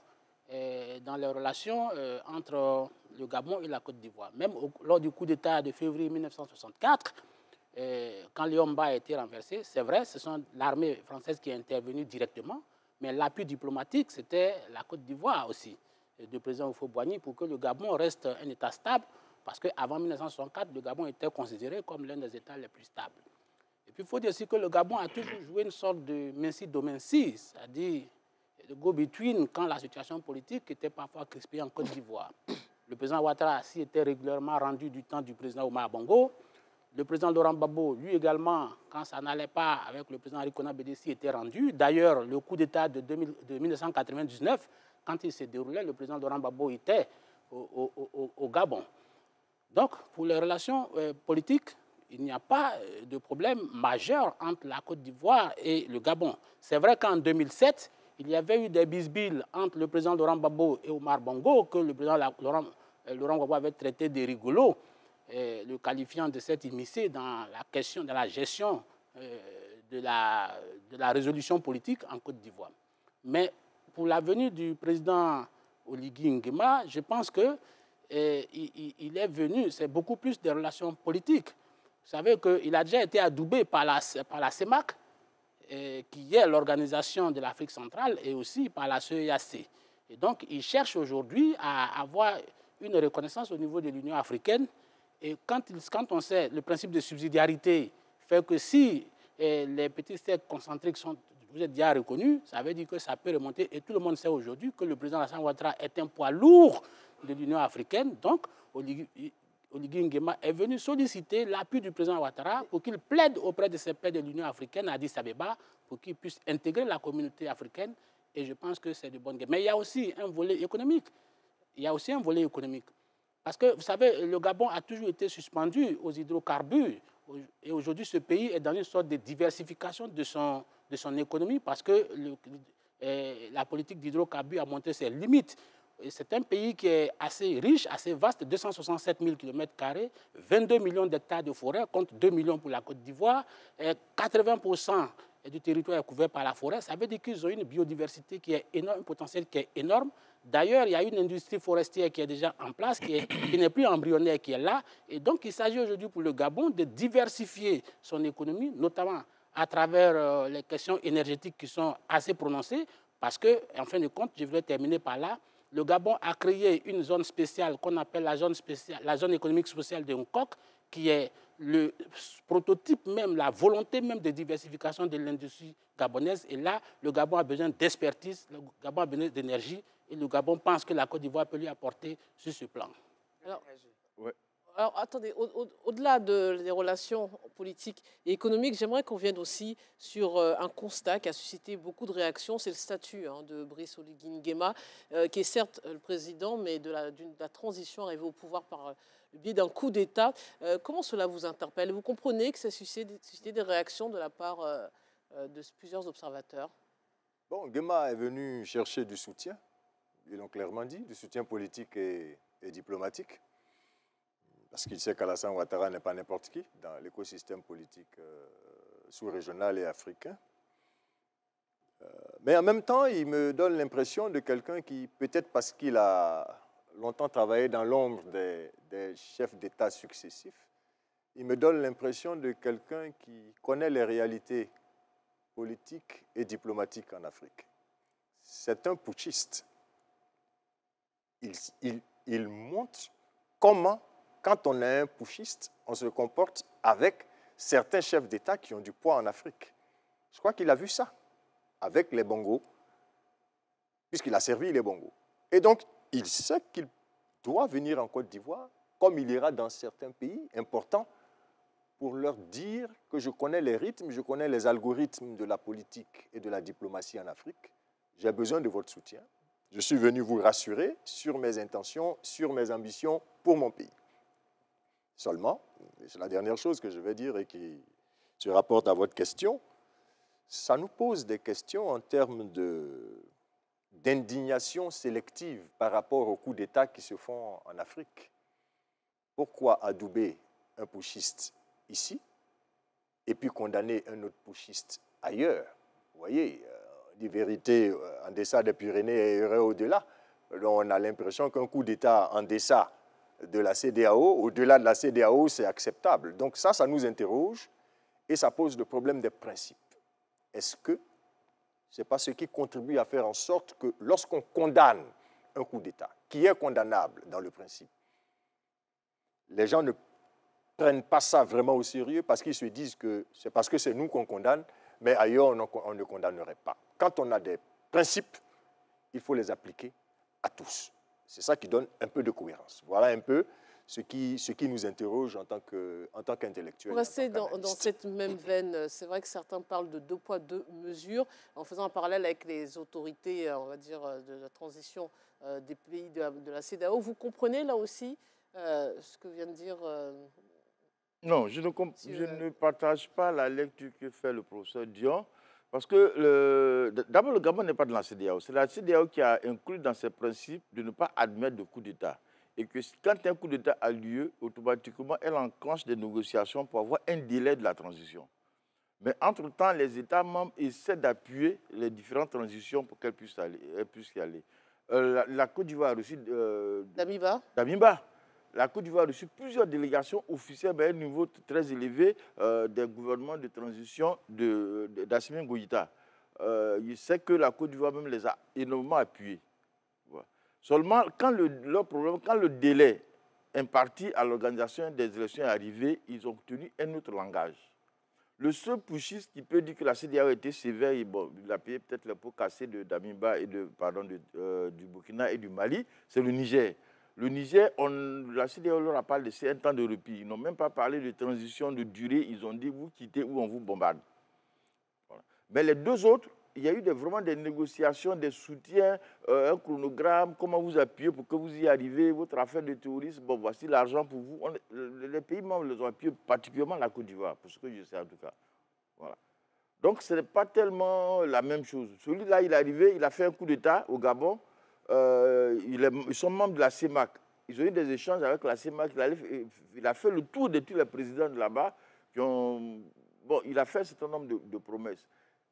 dans les relations entre le Gabon et la Côte d'Ivoire. Même lors du coup d'État de février 1964, quand Léomba a été renversé, c'est vrai, ce sont l'armée française qui est intervenue directement, mais l'appui diplomatique, c'était la Côte d'Ivoire aussi, du président Houphouët-Boigny, pour que le Gabon reste un État stable, parce qu'avant 1964, le Gabon était considéré comme l'un des États les plus stables. Et puis, il faut dire aussi que le Gabon a toujours joué une sorte de Mensi-Domensi, c'est-à-dire de go-between quand la situation politique était parfois crispée en Côte d'Ivoire. Le président Ouattara s'y était régulièrement rendu du temps du président Omar Bongo. Le président Laurent Gbagbo, lui également, quand ça n'allait pas avec le président Ricona Bédé, était rendu. D'ailleurs, le coup d'État de 1999, quand il s'est déroulé, le président Laurent Gbagbo était au Gabon. Donc, pour les relations politiques, il n'y a pas de problème majeur entre la Côte d'Ivoire et le Gabon. C'est vrai qu'en 2007, il y avait eu des bisbilles entre le président Laurent Gbagbo et Omar Bongo, que le président Laurent Gbagbo avait traité de rigolo, le qualifiant de cet immiscé dans la question de la gestion de la résolution politique en Côte d'Ivoire. Mais pour la venue du président Oligui Nguema, je pense que il est venu, c'est beaucoup plus des relations politiques. Vous savez qu'il a déjà été adoubé par la CEMAC, qui est l'organisation de l'Afrique centrale, et aussi par la CEAC. Et donc, il cherche aujourd'hui à avoir une reconnaissance au niveau de l'Union africaine. Et quand on sait le principe de subsidiarité fait que si les petits États concentriques vous êtes déjà reconnus, ça veut dire que ça peut remonter. Et tout le monde sait aujourd'hui que le président Alassane Ouattara est un poids lourd de l'Union africaine. Donc, Oligui Nguema est venu solliciter l'appui du président Ouattara pour qu'il plaide auprès de ses pairs de l'Union africaine à Addis Abeba pour qu'il puisse intégrer la communauté africaine. Et je pense que c'est de bonne guerre. Mais il y a aussi un volet économique. Parce que, vous savez, le Gabon a toujours été suspendu aux hydrocarbures. Et aujourd'hui, ce pays est dans une sorte de diversification de son économie parce que la politique d'hydrocarbures a montré ses limites. C'est un pays qui est assez riche, assez vaste, 267 000 km², 22 millions d'hectares de forêt contre 2 millions pour la Côte d'Ivoire. 80% du territoire est couvert par la forêt. Ça veut dire qu'ils ont une biodiversité qui est énorme, un potentiel qui est énorme. D'ailleurs, il y a une industrie forestière qui est déjà en place, qui n'est plus embryonnaire, qui est là. Et donc, il s'agit aujourd'hui pour le Gabon de diversifier son économie, notamment à travers les questions énergétiques qui sont assez prononcées. Parce que, en fin de compte, je voulais terminer par là, le Gabon a créé une zone spéciale qu'on appelle la zone économique spéciale de Nkok, qui est le prototype même, la volonté même de diversification de l'industrie gabonaise. Et là, le Gabon a besoin d'expertise, le Gabon a besoin d'énergie, et le Gabon pense que la Côte d'Ivoire peut lui apporter sur ce plan. Alors attendez, au-delà des relations politiques et économiques, j'aimerais qu'on vienne aussi sur un constat qui a suscité beaucoup de réactions, c'est le statut de Brice Oligui Nguema, qui est certes le président, mais de la transition arrivée au pouvoir par le biais d'un coup d'État. Comment cela vous interpelle? Vous comprenez que ça suscité des réactions de la part de plusieurs observateurs? Bon, Nguema est venu chercher du soutien, ils l'ont clairement dit, du soutien politique et diplomatique. Parce qu'il sait qu'Alassane Ouattara n'est pas n'importe qui dans l'écosystème politique sous-régional et africain. Mais en même temps, il me donne l'impression de quelqu'un qui, peut-être parce qu'il a longtemps travaillé dans l'ombre des chefs d'État successifs, il me donne l'impression de quelqu'un qui connaît les réalités politiques et diplomatiques en Afrique. C'est un putschiste. Il montre comment quand on est un putschiste, on se comporte avec certains chefs d'État qui ont du poids en Afrique. Je crois qu'il a vu ça avec les Bongo, puisqu'il a servi les Bongo. Et donc, il sait qu'il doit venir en Côte d'Ivoire, comme il ira dans certains pays importants, pour leur dire que je connais les rythmes, je connais les algorithmes de la politique et de la diplomatie en Afrique. J'ai besoin de votre soutien. Je suis venu vous rassurer sur mes intentions, sur mes ambitions pour mon pays. Seulement, c'est la dernière chose que je vais dire et qui se rapporte à votre question, ça nous pose des questions en termes d'indignation sélective par rapport aux coups d'État qui se font en Afrique. Pourquoi adouber un putschiste ici et puis condamner un autre putschiste ailleurs? Vous voyez, des vérités en deçà des Pyrénées et au-delà. On a l'impression qu'un coup d'État en deçà de la CEDEAO, au-delà de la CEDEAO, c'est acceptable. Donc ça nous interroge et ça pose le problème des principes. Est-ce que ce n'est pas ce qui contribue à faire en sorte que lorsqu'on condamne un coup d'État, qui est condamnable dans le principe, les gens ne prennent pas ça vraiment au sérieux parce qu'ils se disent que c'est parce que c'est nous qu'on condamne, mais ailleurs on ne condamnerait pas. Quand on a des principes, il faut les appliquer à tous. C'est ça qui donne un peu de cohérence. Voilà un peu ce qui nous interroge en tant qu'intellectuels. Pour rester dans cette même veine, c'est vrai que certains parlent de 2 poids, 2 mesures, en faisant un parallèle avec les autorités, on va dire, de la transition des pays de la CEDEAO. Vous comprenez là aussi ce que vient de dire Non, je ne partage pas la lecture que fait le professeur Dion, parce que d'abord, le Gabon n'est pas dans la CEDEAO. C'est la CEDEAO qui a inclus dans ses principes de ne pas admettre de coup d'État. Et que quand un coup d'État a lieu, automatiquement, elle enclenche des négociations pour avoir un délai de la transition. Mais entre-temps, les États membres essaient d'appuyer les différentes transitions pour qu'elles puissent y aller. La Côte d'Ivoire a reçu Damiba. La Côte d'Ivoire a reçu plusieurs délégations officielles à un niveau très élevé des gouvernements de transition d'Assimi Goïta. Il sait que la Côte d'Ivoire même les a énormément appuyés. Voilà. Seulement, quand le délai imparti à l'organisation des élections est arrivé, ils ont tenu un autre langage. Le seul putschiste qui peut dire que la CEDEAO a été sévère, il a payé peut-être les pots cassés de Damiba et du Burkina et du Mali, c'est le Niger. Le Niger, la CEDEAO leur a pas laissé un temps de répit. Ils n'ont même pas parlé de transition, de durée. Ils ont dit, vous quittez ou on vous bombarde. Voilà. Mais les 2 autres, il y a eu vraiment des négociations, des soutiens, un chronogramme, comment vous appuyez pour que vous y arrivez, votre affaire de terrorisme, bon, voici l'argent pour vous. Les pays membres les ont appuyés, particulièrement la Côte d'Ivoire, pour ce que je sais en tout cas. Voilà. Donc, ce n'est pas tellement la même chose. Celui-là, il est arrivé, il a fait un coup d'État au Gabon. Ils sont membres de la CEMAC. Ils ont eu des échanges avec la CEMAC. Il a fait le tour de tous les présidents de là-bas. Bon, il a fait un certain nombre de promesses.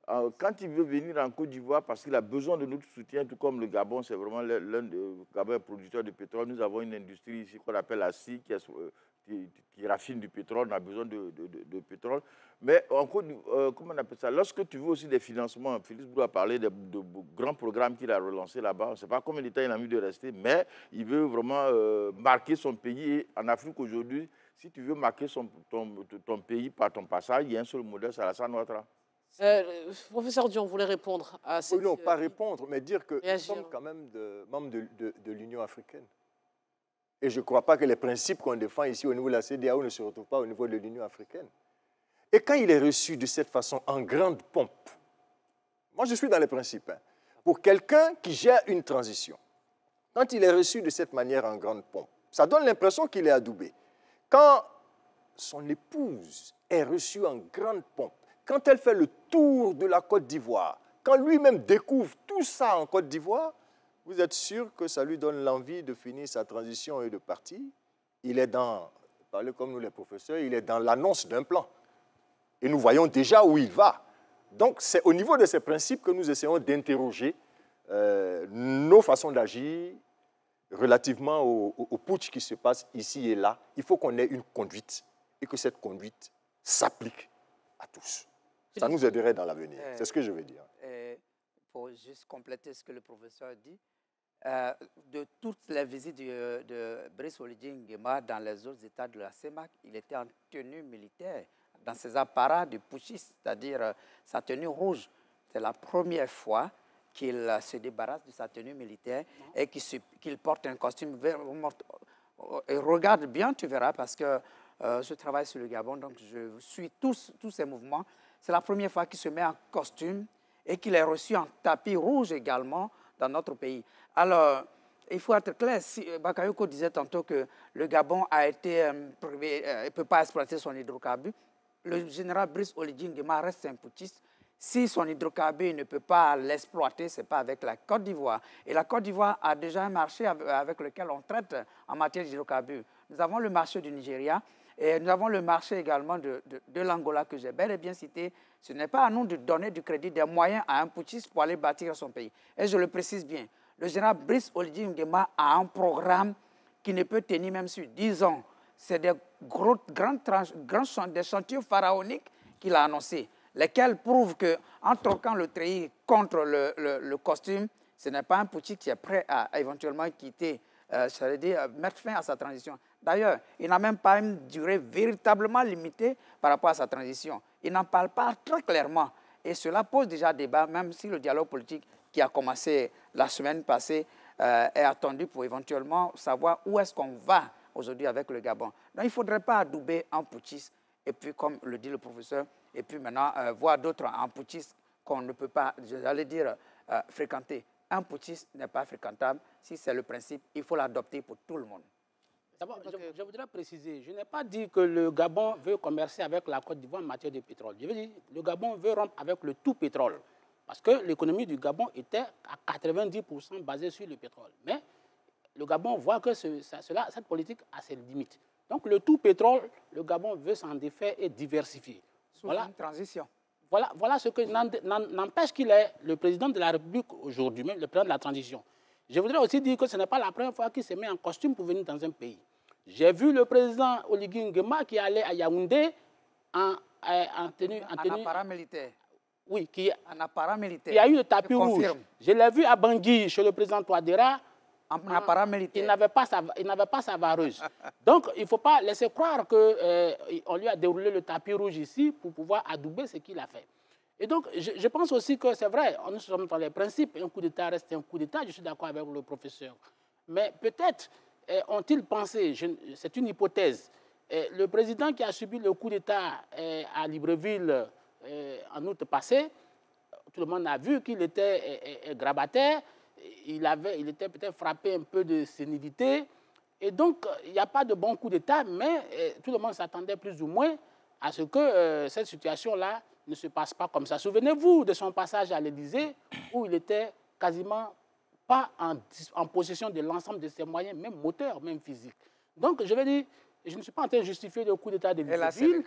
Quand il veut venir en Côte d'Ivoire, parce qu'il a besoin de notre soutien, tout comme le Gabon, c'est vraiment l'un des Gabon producteurs de pétrole. Nous avons une industrie ici qu'on appelle la SI, qui raffine du pétrole, on a besoin de pétrole. Mais comment on appelle ça? Lorsque tu veux aussi des financements, Félix Brou a parlé de grands programmes qu'il a relancés là-bas. On ne sait pas combien de temps il a envie de rester, mais il veut vraiment marquer son pays. Et en Afrique aujourd'hui, si tu veux marquer ton pays par ton passage, il y a un seul modèle, c'est Alassane Ouattara. Professeur Dion voulait répondre à cette... Oui, non, pas répondre, mais dire que nous sommes quand même membres de l'Union africaine. Et je ne crois pas que les principes qu'on défend ici au niveau de la CEDEAO ne se retrouvent pas au niveau de l'Union africaine. Et quand il est reçu de cette façon, en grande pompe, moi je suis dans les principes, hein, pour quelqu'un qui gère une transition, quand il est reçu de cette manière en grande pompe, ça donne l'impression qu'il est adoubé. Quand son épouse est reçue en grande pompe, quand elle fait le tour de la Côte d'Ivoire, quand lui-même découvre tout ça en Côte d'Ivoire, vous êtes sûr que ça lui donne l'envie de finir sa transition et de partir? Il est dans, parlez comme nous les professeurs, il est dans l'annonce d'un plan. Et nous voyons déjà où il va. Donc c'est au niveau de ces principes que nous essayons d'interroger nos façons d'agir relativement au putsch qui se passe ici et là. Il faut qu'on ait une conduite et que cette conduite s'applique à tous. Ça nous aiderait dans l'avenir. C'est ce que je veux dire. Pour juste compléter ce que le professeur dit, de toutes les visites de Brice Oligui Nguema dans les autres États de la CEMAC, il était en tenue militaire, dans ses apparats de putschiste, c'est-à-dire sa tenue rouge. C'est la première fois qu'il se débarrasse de sa tenue militaire et qu'il porte un costume vert. Et regarde bien, tu verras, parce que je travaille sur le Gabon, donc je suis tous ces mouvements. C'est la première fois qu'il se met en costume et qu'il est reçu en tapis rouge également dans notre pays. Alors, il faut être clair, Bakayoko disait tantôt que le Gabon a été ne peut pas exploiter son hydrocarbure. Le général Brice Oligui Nguema reste un putschiste. Si son hydrocarbure ne peut pas l'exploiter, ce n'est pas avec la Côte d'Ivoire. Et la Côte d'Ivoire a déjà un marché avec lequel on traite en matière d'hydrocarbures. Nous avons le marché du Nigeria et nous avons le marché également de l'Angola que j'ai bel et bien cité. Ce n'est pas à nous de donner du crédit, des moyens à un putschiste pour aller bâtir son pays. Et je le précise bien, le général Brice Oligui Nguema a un programme qui ne peut tenir même sur 10 ans. C'est des des chantiers pharaoniques qu'il a annoncés, lesquels prouvent qu'en troquant le treillis contre le costume, ce n'est pas un putschiste qui est prêt à éventuellement quitter, mettre fin à sa transition. D'ailleurs, il n'a même pas une durée véritablement limitée par rapport à sa transition. Il n'en parle pas très clairement. Et cela pose déjà débat, même si le dialogue politique qui a commencé la semaine passée est attendu pour éventuellement savoir où est-ce qu'on va aujourd'hui avec le Gabon. Donc, il ne faudrait pas adouber un putschiste, et puis, comme le dit le professeur, et puis maintenant, voir d'autres en putschiste qu'on ne peut pas, j'allais dire, fréquenter. Un putschiste n'est pas fréquentable. Si c'est le principe, il faut l'adopter pour tout le monde. D'abord, je voudrais préciser, je n'ai pas dit que le Gabon veut commercer avec la Côte d'Ivoire en matière de pétrole. Je veux dire, le Gabon veut rompre avec le tout pétrole. Parce que l'économie du Gabon était à 90% basée sur le pétrole. Mais le Gabon voit que cette politique a ses limites. Donc le tout pétrole, le Gabon veut s'en défaire et diversifier. Sous une transition. Voilà ce que n'empêche qu'il est le président de la République aujourd'hui, même le président de la transition. Je voudrais aussi dire que ce n'est pas la première fois qu'il se met en costume pour venir dans un pays. J'ai vu le président Oligui Nguema qui allait à Yaoundé en tenue... En apparat militaire. Oui, en apparat militaire. Il y a eu le tapis rouge. Je l'ai vu à Bangui, chez le président Touadéra. En apparat militaire. Il n'avait pas sa vareuse. Donc, il ne faut pas laisser croire qu'on lui a déroulé le tapis rouge ici pour pouvoir adouber ce qu'il a fait. Et donc, je pense aussi que c'est vrai, nous sommes dans les principes, un coup d'État reste un coup d'État, je suis d'accord avec le professeur. Mais peut-être ont-ils pensé, c'est une hypothèse, le président qui a subi le coup d'État à Libreville en août passé, tout le monde a vu qu'il était grabataire, il était peut-être frappé un peu de sénilité, et donc il n'y a pas de bon coup d'État, mais tout le monde s'attendait plus ou moins à ce que cette situation-là ne se passe pas comme ça. Souvenez-vous de son passage à l'Élysée, où il était quasiment pas en possession de l'ensemble de ses moyens, même moteurs, même physiques. Donc, je vais dire, je ne suis pas en train de justifier le coup d'État de Libreville.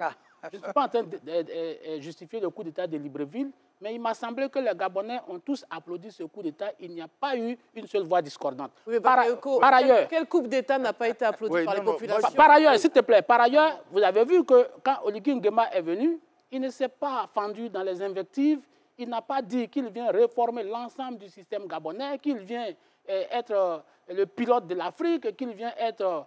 Je ne suis pas en train de justifier le coup d'État de Libreville, mais il m'a semblé que les Gabonais ont tous applaudi ce coup d'État. Il n'y a pas eu une seule voix discordante. Oui, par ailleurs, quel coup d'État n'a pas été applaudi par les populations? Par ailleurs, s'il te plaît, par ailleurs, vous avez vu que quand Oligui Nguema est venu, il ne s'est pas fendu dans les invectives. Il n'a pas dit qu'il vient réformer l'ensemble du système gabonais, qu'il vient être le pilote de l'Afrique, qu'il vient être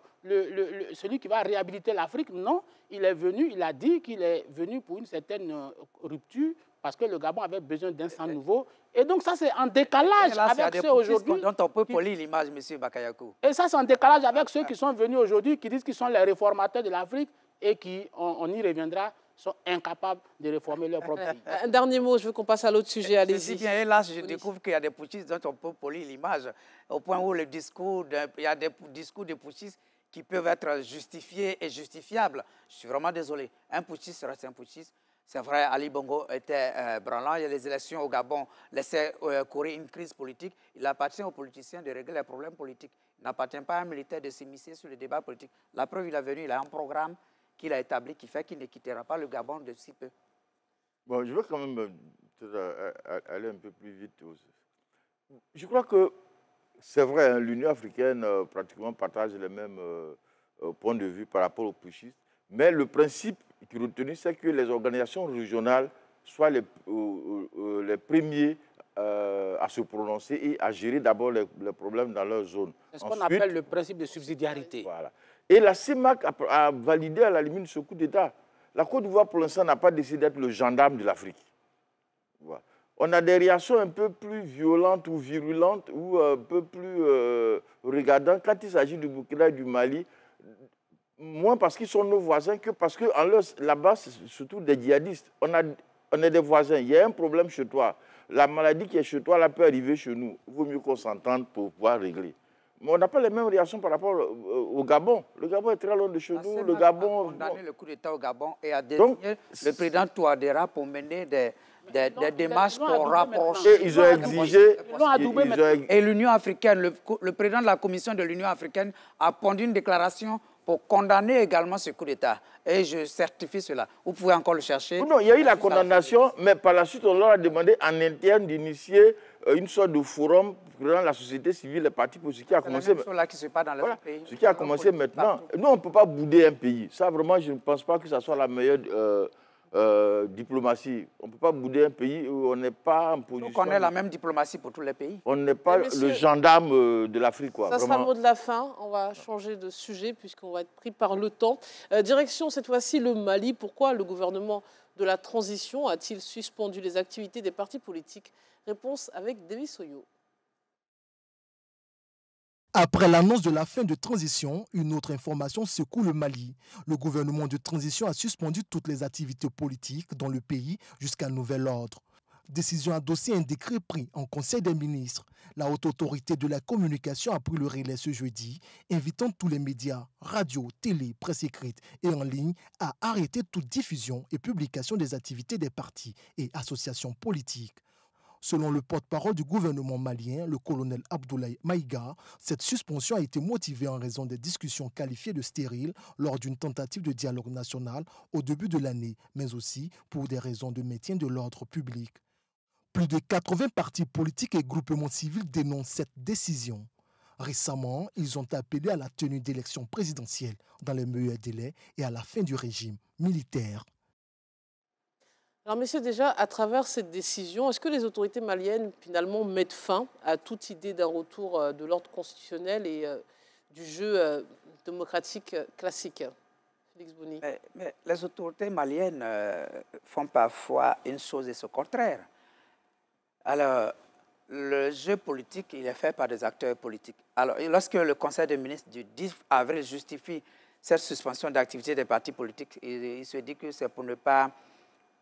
celui qui va réhabiliter l'Afrique. Non, il est venu, il a dit qu'il est venu pour une certaine rupture parce que le Gabon avait besoin d'un sang nouveau. Et donc ça, c'est en décalage avec ceux aujourd'hui... dont on peut polir l'image, M. Bakayoko. Et ça, c'est en décalage avec ceux qui sont venus aujourd'hui, qui disent qu'ils sont les réformateurs de l'Afrique et qui, on y reviendra, sont incapables de réformer leur propre pays. Un dernier mot, je veux qu'on passe à l'autre sujet, allez-y. Bien, et là, je découvre qu'il y a des putschistes dont on peut polir l'image, au point où il y a des discours de putschistes qui peuvent être justifiés et justifiables. Je suis vraiment désolé. Un putschiste reste un putschiste. C'est vrai, Ali Bongo était branlant. Il y a les élections au Gabon laissaient courir une crise politique. Il appartient aux politiciens de régler les problèmes politiques. Il n'appartient pas à un militaire de s'immiscer sur le débat politique. La preuve, il est venu, il a un programme qu'il a établi qui fait qu'il ne quittera pas le Gabon de si peu. Bon, je veux quand même aller un peu plus vite. Je crois que c'est vrai, hein, l'Union africaine pratiquement partage les mêmes points de vue par rapport aux putschistes, mais le principe qui est retenu, c'est que les organisations régionales soient les premiers à se prononcer et à gérer d'abord les problèmes dans leur zone. C'est ce qu'on appelle le principe de subsidiarité. Voilà. Et la CEMAC a validé à la limite ce coup d'État. La Côte d'Ivoire, pour l'instant, n'a pas décidé d'être le gendarme de l'Afrique. Voilà. On a des réactions un peu plus violentes ou virulentes ou un peu plus regardantes quand il s'agit du Burkina et du Mali. Moins parce qu'ils sont nos voisins que parce que là-bas, c'est surtout des djihadistes. On est des voisins. Il y a un problème chez toi. La maladie qui est chez toi, elle peut arriver chez nous. Il vaut mieux qu'on s'entende pour pouvoir régler. Mais on n'a pas les mêmes réactions par rapport au Gabon. Le Gabon est très loin de chez nous. Le Gabon a condamné le coup d'État au Gabon et a désigné le président Touadéra pour mener des démarches pour rapprocher. Ils ont exigé. Et l'Union africaine, le président de la Commission de l'Union africaine a pondu une déclaration pour condamner également ce coup d'État. Et je certifie cela. Vous pouvez encore le chercher. Non, il y a eu la condamnation, mais par la suite, on leur a demandé en interne d'initier une sorte de forum pour la société civile, les partis politiques qui a commencé. C'est la même chose là qui se passe dans les pays. Ce qui a commencé maintenant. Nous, on ne peut pas bouder un pays. Ça, vraiment, je ne pense pas que ce soit la meilleure diplomatie. On ne peut pas bouder un pays où on n'est pas en position... Donc on ait la même diplomatie pour tous les pays. On n'est pas le gendarme de l'Afrique. Ça sera le mot de la fin. On va changer de sujet puisqu'on va être pris par le temps. Direction cette fois-ci le Mali. Pourquoi le gouvernement de la transition a-t-il suspendu les activités des partis politiques? Réponse avec Devi Soyo. Après l'annonce de la fin de transition, une autre information secoue le Mali. Le gouvernement de transition a suspendu toutes les activités politiques dans le pays jusqu'à nouvel ordre. Décision adossée à un décret pris en Conseil des ministres. La haute autorité de la communication a pris le relais ce jeudi, invitant tous les médias, radio, télé, presse écrite et en ligne à arrêter toute diffusion et publication des activités des partis et associations politiques. Selon le porte-parole du gouvernement malien, le colonel Abdoulaye Maïga, cette suspension a été motivée en raison des discussions qualifiées de stériles lors d'une tentative de dialogue national au début de l'année, mais aussi pour des raisons de maintien de l'ordre public. Plus de 80 partis politiques et groupements civils dénoncent cette décision. Récemment, ils ont appelé à la tenue d'élections présidentielles dans les meilleurs délais et à la fin du régime militaire. Alors, messieurs, déjà, à travers cette décision, est-ce que les autorités maliennes, finalement, mettent fin à toute idée d'un retour de l'ordre constitutionnel et du jeu démocratique classique? Félix Boni. Mais les autorités maliennes font parfois une chose et son contraire. Alors, le jeu politique, il est fait par des acteurs politiques. Alors, lorsque le Conseil des ministres du 10 avril justifie cette suspension d'activité des partis politiques, il se dit que c'est pour ne pas...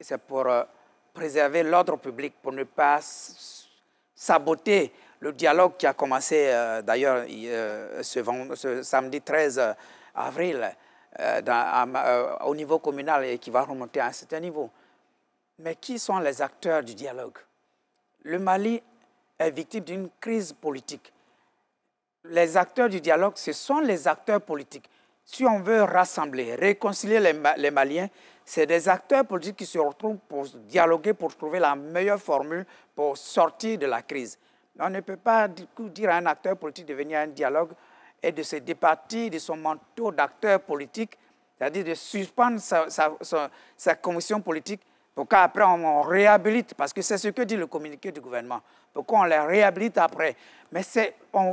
C'est pour préserver l'ordre public, pour ne pas saboter le dialogue qui a commencé d'ailleurs ce samedi 13 avril au niveau communal et qui va remonter à un certain niveau. Mais qui sont les acteurs du dialogue? Le Mali est victime d'une crise politique. Les acteurs du dialogue, ce sont les acteurs politiques. Si on veut rassembler, réconcilier les Maliens, c'est des acteurs politiques qui se retrouvent pour dialoguer, pour trouver la meilleure formule pour sortir de la crise. On ne peut pas du coup dire à un acteur politique de venir à un dialogue et de se départir de son manteau d'acteur politique, c'est-à-dire de suspendre sa commission politique pour qu'après on réhabilite, parce que c'est ce que dit le communiqué du gouvernement, pour qu'on les réhabilite après. Mais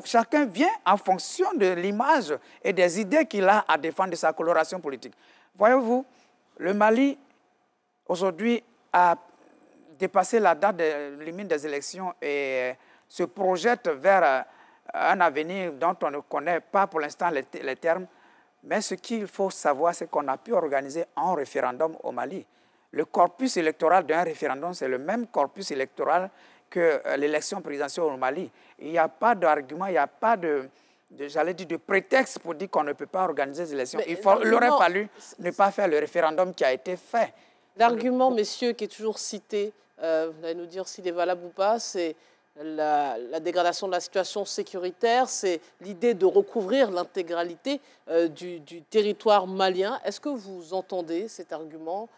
chacun vient en fonction de l'image et des idées qu'il a à défendre de sa coloration politique. Voyez-vous, le Mali, aujourd'hui, a dépassé la date limite des élections et se projette vers un avenir dont on ne connaît pas pour l'instant les termes. Mais ce qu'il faut savoir, c'est qu'on a pu organiser un référendum au Mali. Le corpus électoral d'un référendum, c'est le même corpus électoral que l'élection présidentielle au Mali. Il n'y a pas d'argument, il n'y a pas j'allais dire, de prétexte pour dire qu'on ne peut pas organiser des élections. Il aurait fallu ne pas faire le référendum qui a été fait. L'argument, messieurs, qui est toujours cité, vous allez nous dire s'il est valable ou pas, c'est la dégradation de la situation sécuritaire, c'est l'idée de recouvrir l'intégralité du territoire malien. Est-ce que vous entendez cet argument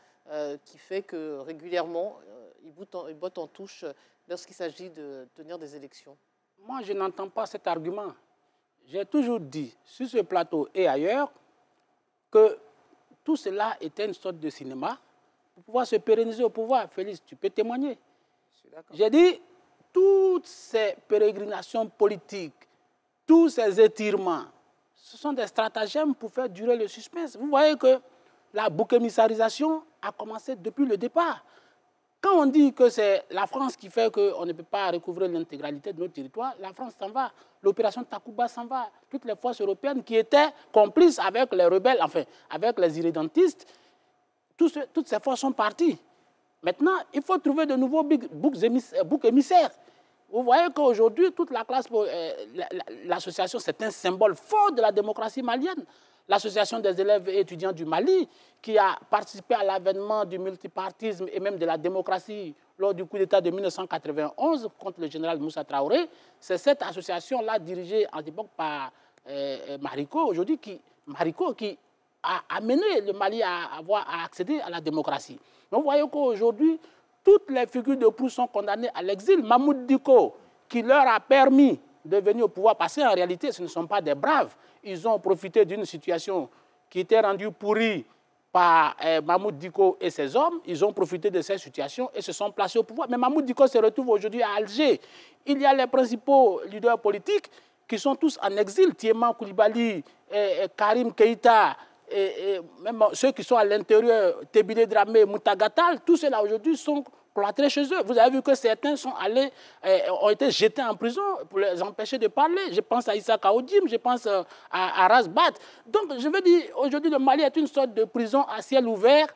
qui fait que régulièrement, il botte en touche lorsqu'il s'agit de tenir des élections? Moi, je n'entends pas cet argument. J'ai toujours dit, sur ce plateau et ailleurs, que tout cela était une sorte de cinéma pour pouvoir se pérenniser au pouvoir. Félix, tu peux témoigner. J'ai dit, toutes ces pérégrinations politiques, tous ces étirements, ce sont des stratagèmes pour faire durer le suspense. Vous voyez que la bouc émissarisation a commencé depuis le départ. Quand on dit que c'est la France qui fait qu'on ne peut pas recouvrer l'intégralité de nos territoires, la France s'en va. L'opération Takuba s'en va. Toutes les forces européennes qui étaient complices avec les rebelles, enfin, avec les irrédentistes, toutes ces forces sont parties. Maintenant, il faut trouver de nouveaux boucs émissaires. Vous voyez qu'aujourd'hui, toute la classe, l'association, c'est un symbole fort de la démocratie malienne. L'association des élèves et étudiants du Mali, qui a participé à l'avènement du multipartisme et même de la démocratie lors du coup d'État de 1991 contre le général Moussa Traoré, c'est cette association-là dirigée à l'époque par Mariko, aujourd'hui, qui a amené le Mali à accéder à la démocratie. Donc vous voyez qu'aujourd'hui, toutes les figures de proue sont condamnées à l'exil. Mahmoud Dicko, qui leur a permis de venir au pouvoir, parce qu'en réalité, ce ne sont pas des braves. Ils ont profité d'une situation qui était rendue pourrie par Mahmoud Dicko et ses hommes. Ils ont profité de cette situation et se sont placés au pouvoir. Mais Mahmoud Dicko se retrouve aujourd'hui à Alger. Il y a les principaux leaders politiques qui sont tous en exil. Tiéma Koulibaly, Karim Keïta, et même ceux qui sont à l'intérieur, Tébile Dramé, Moutagatal, tous ceux-là aujourd'hui sont cloîtrés chez eux. Vous avez vu que certains sont allés, ont été jetés en prison pour les empêcher de parler. Je pense à Issa Kaoudim, je pense à Aras Bat. Donc, je veux dire, aujourd'hui, le Mali est une sorte de prison à ciel ouvert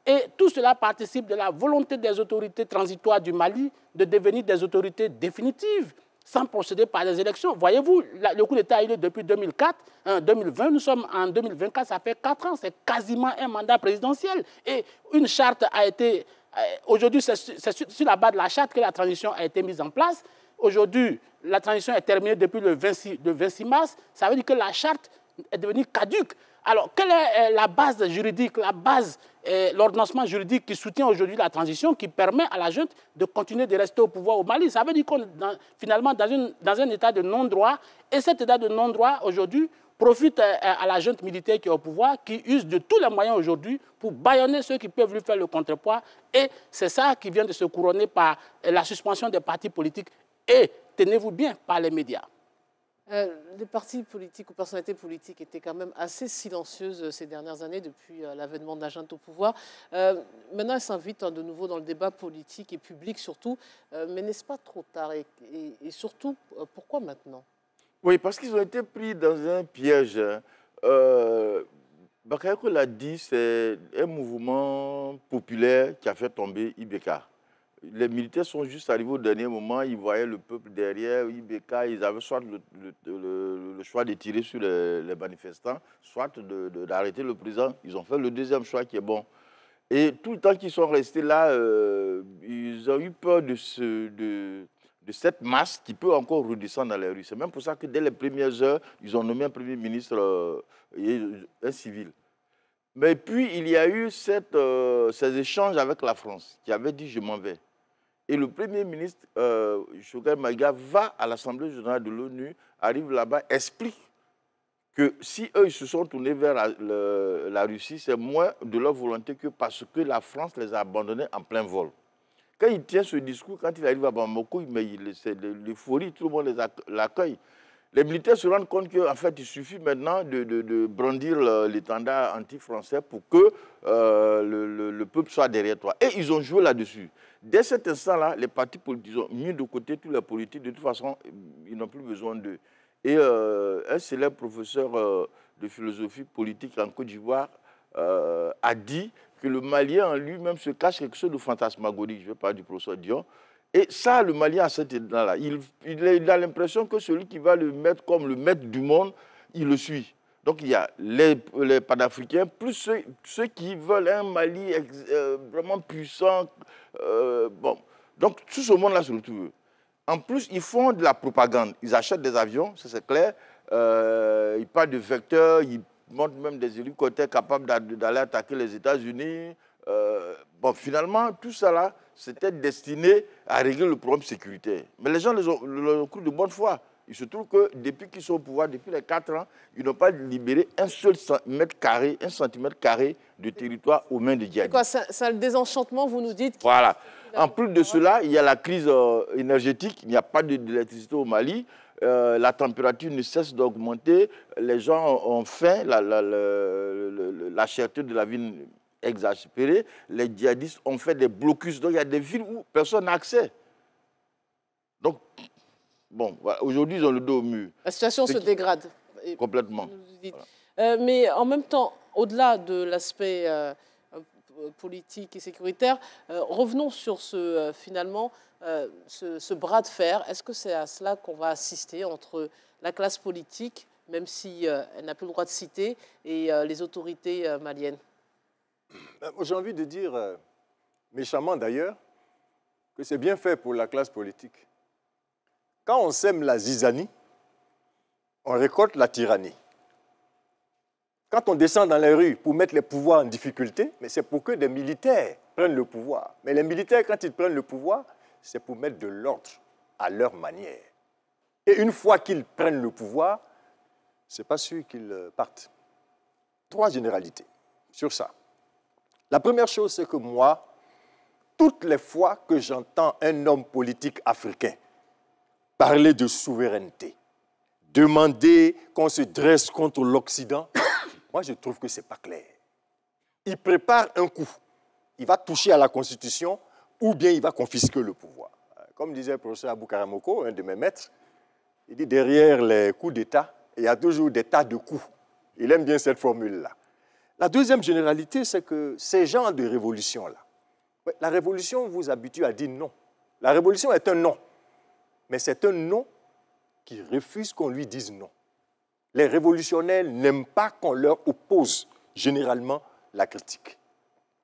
et tout cela participe de la volonté des autorités transitoires du Mali de devenir des autorités définitives, sans procéder par les élections. Voyez-vous, le coup d'État a eu lieu depuis 2004, 2020, nous sommes en 2024, ça fait 4 ans, c'est quasiment un mandat présidentiel. Et une charte a été... Aujourd'hui, c'est sur la base de la charte que la transition a été mise en place. Aujourd'hui, la transition est terminée depuis le 26 mars. Ça veut dire que la charte est devenue caduque. Alors, quelle est la base juridique, l'ordonnancement juridique qui soutient aujourd'hui la transition, qui permet à la junte de continuer de rester au pouvoir au Mali? Ça veut dire qu'on est finalement dans un état de non-droit. Et cet état de non-droit, aujourd'hui, profite à la junte militaire qui est au pouvoir, qui use de tous les moyens aujourd'hui pour bâillonner ceux qui peuvent lui faire le contrepoids. Et c'est ça qui vient de se couronner par la suspension des partis politiques et, tenez-vous bien, par les médias. Les partis politiques ou personnalités politiques étaient quand même assez silencieuses ces dernières années depuis l'avènement de la junte au pouvoir. Maintenant, elles s'invitent de nouveau dans le débat politique et public surtout. Mais n'est-ce pas trop tard? Et surtout, pourquoi maintenant? Oui, parce qu'ils ont été pris dans un piège. Bakayoko l'a dit, c'est un mouvement populaire qui a fait tomber IBK. Les militaires sont juste arrivés au dernier moment, ils voyaient le peuple derrière, IBK, ils avaient soit le choix de tirer sur les manifestants, soit d'arrêter le président. Ils ont fait le deuxième choix qui est bon. Et tout le temps qu'ils sont restés là, ils ont eu peur de cette masse qui peut encore redescendre dans les rues. C'est même pour ça que dès les premières heures, ils ont nommé un premier ministre et un civil. Mais puis, il y a eu ces échanges avec la France, qui avait dit « je m'en vais ». Et le Premier ministre, Choguel Maïga, va à l'Assemblée générale de l'ONU, arrive là-bas, explique que si eux ils se sont tournés vers la Russie, c'est moins de leur volonté que parce que la France les a abandonnés en plein vol. Quand il tient ce discours, quand il arrive à Bamako, c'est l'euphorie, tout le monde l'accueille. Les militaires se rendent compte qu'en fait, il suffit maintenant de brandir l'étendard anti-français pour que le peuple soit derrière toi. Et ils ont joué là-dessus. Dès cet instant-là, les partis politiques ont mis de côté tous les politiques. De toute façon, ils n'ont plus besoin d'eux. Et un célèbre professeur de philosophie politique en Côte d'Ivoire a dit que le Malien en lui-même se cache quelque chose de fantasmagorique. Je vais parler du professeur Dion. Et ça, le Malien, à cet état-là, il a l'impression que celui qui va le mettre comme le maître du monde, il le suit. Donc il y a les panafricains, plus ceux qui veulent un Mali vraiment puissant. Bon. Donc tout ce monde-là se retrouve. En plus, ils font de la propagande. Ils achètent des avions, ça c'est clair. Ils parlent de vecteurs, ils montent même des hélicoptères capables d'aller attaquer les États-Unis. Bon, finalement, tout ça là, c'était destiné à régler le problème sécuritaire. Mais les gens le cru de bonne foi. Il se trouve que depuis qu'ils sont au pouvoir, depuis les 4 ans, ils n'ont pas libéré un seul centimètre carré de territoire aux mains des djihadistes. C'est quoi, c'est le désenchantement, vous nous dites? Voilà. En plus de cela, il y a la crise énergétique. Il n'y a pas d'électricité au Mali. La température ne cesse d'augmenter. Les gens ont faim. La cherté de la vie exaspérée. Les djihadistes ont fait des blocus. Donc, il y a des villes où personne n'a accès. Donc, bon, voilà. Aujourd'hui, ils ont le dos au mur. La situation se dégrade. Complètement. Voilà. Mais en même temps, au-delà de l'aspect politique et sécuritaire, revenons sur finalement ce bras de fer. Est-ce que c'est à cela qu'on va assister entre la classe politique, même si elle n'a plus le droit de citer, et les autorités maliennes? J'ai envie de dire, méchamment d'ailleurs, que c'est bien fait pour la classe politique. Quand on sème la zizanie, on récolte la tyrannie. Quand on descend dans les rues pour mettre les pouvoirs en difficulté, mais c'est pour que des militaires prennent le pouvoir. Mais les militaires, quand ils prennent le pouvoir, c'est pour mettre de l'ordre à leur manière. Et une fois qu'ils prennent le pouvoir, ce n'est pas sûr qu'ils partent. 3 généralités sur ça. La première chose, c'est que moi, toutes les fois que j'entends un homme politique africain parler de souveraineté, demander qu'on se dresse contre l'Occident, moi, je trouve que ce n'est pas clair. Il prépare un coup. Il va toucher à la Constitution ou bien il va confisquer le pouvoir. Comme disait le professeur Abou Karamoko, un de mes maîtres, il dit derrière les coups d'État, il y a toujours des tas de coups. Il aime bien cette formule-là. La deuxième généralité, c'est que ces genres de révolution-là, la révolution vous habitue à dire non. La révolution est un non, mais c'est un non qui refuse qu'on lui dise non. Les révolutionnaires n'aiment pas qu'on leur oppose généralement la critique.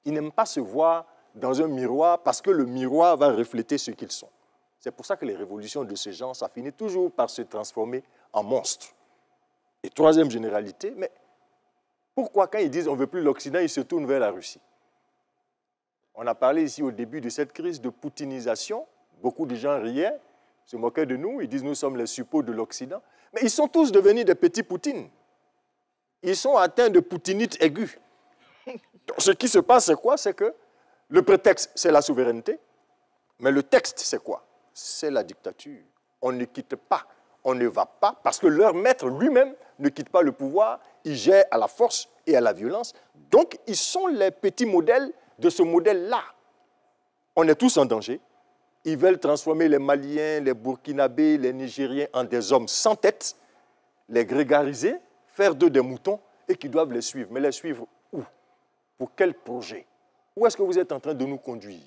Ils n'aiment pas se voir dans un miroir parce que le miroir va refléter ce qu'ils sont. C'est pour ça que les révolutions de ce genre, ça finit toujours par se transformer en monstres. Et troisième généralité, mais pourquoi quand ils disent on ne veut plus l'Occident, ils se tournent vers la Russie? On a parlé ici au début de cette crise de poutinisation. Beaucoup de gens riaient, se moquaient de nous, ils disent nous sommes les suppôts de l'Occident. Mais ils sont tous devenus des petits Poutines. Ils sont atteints de poutinite aiguë. Donc, ce qui se passe, c'est quoi? C'est que le prétexte, c'est la souveraineté. Mais le texte, c'est quoi? C'est la dictature. On ne quitte pas, on ne va pas, parce que leur maître lui-même ne quitte pas le pouvoir, il gère à la force et à la violence. Donc, ils sont les petits modèles de ce modèle-là. On est tous en danger. Ils veulent transformer les Maliens, les Burkinabés, les Nigériens en des hommes sans tête, les grégariser, faire d'eux des moutons et qui doivent les suivre. Mais les suivre où? Pour quel projet? Où est-ce que vous êtes en train de nous conduire?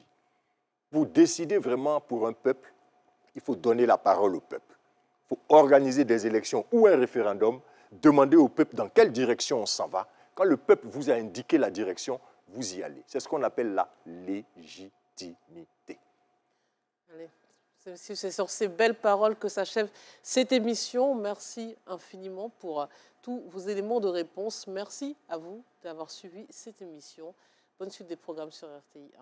Pour décider vraiment pour un peuple, il faut donner la parole au peuple. Il faut organiser des élections ou un référendum, demander au peuple dans quelle direction on s'en va. Quand le peuple vous a indiqué la direction, vous y allez. C'est ce qu'on appelle la légitimité. C'est sur ces belles paroles que s'achève cette émission. Merci infiniment pour tous vos éléments de réponse. Merci à vous d'avoir suivi cette émission. Bonne suite des programmes sur RTI 1.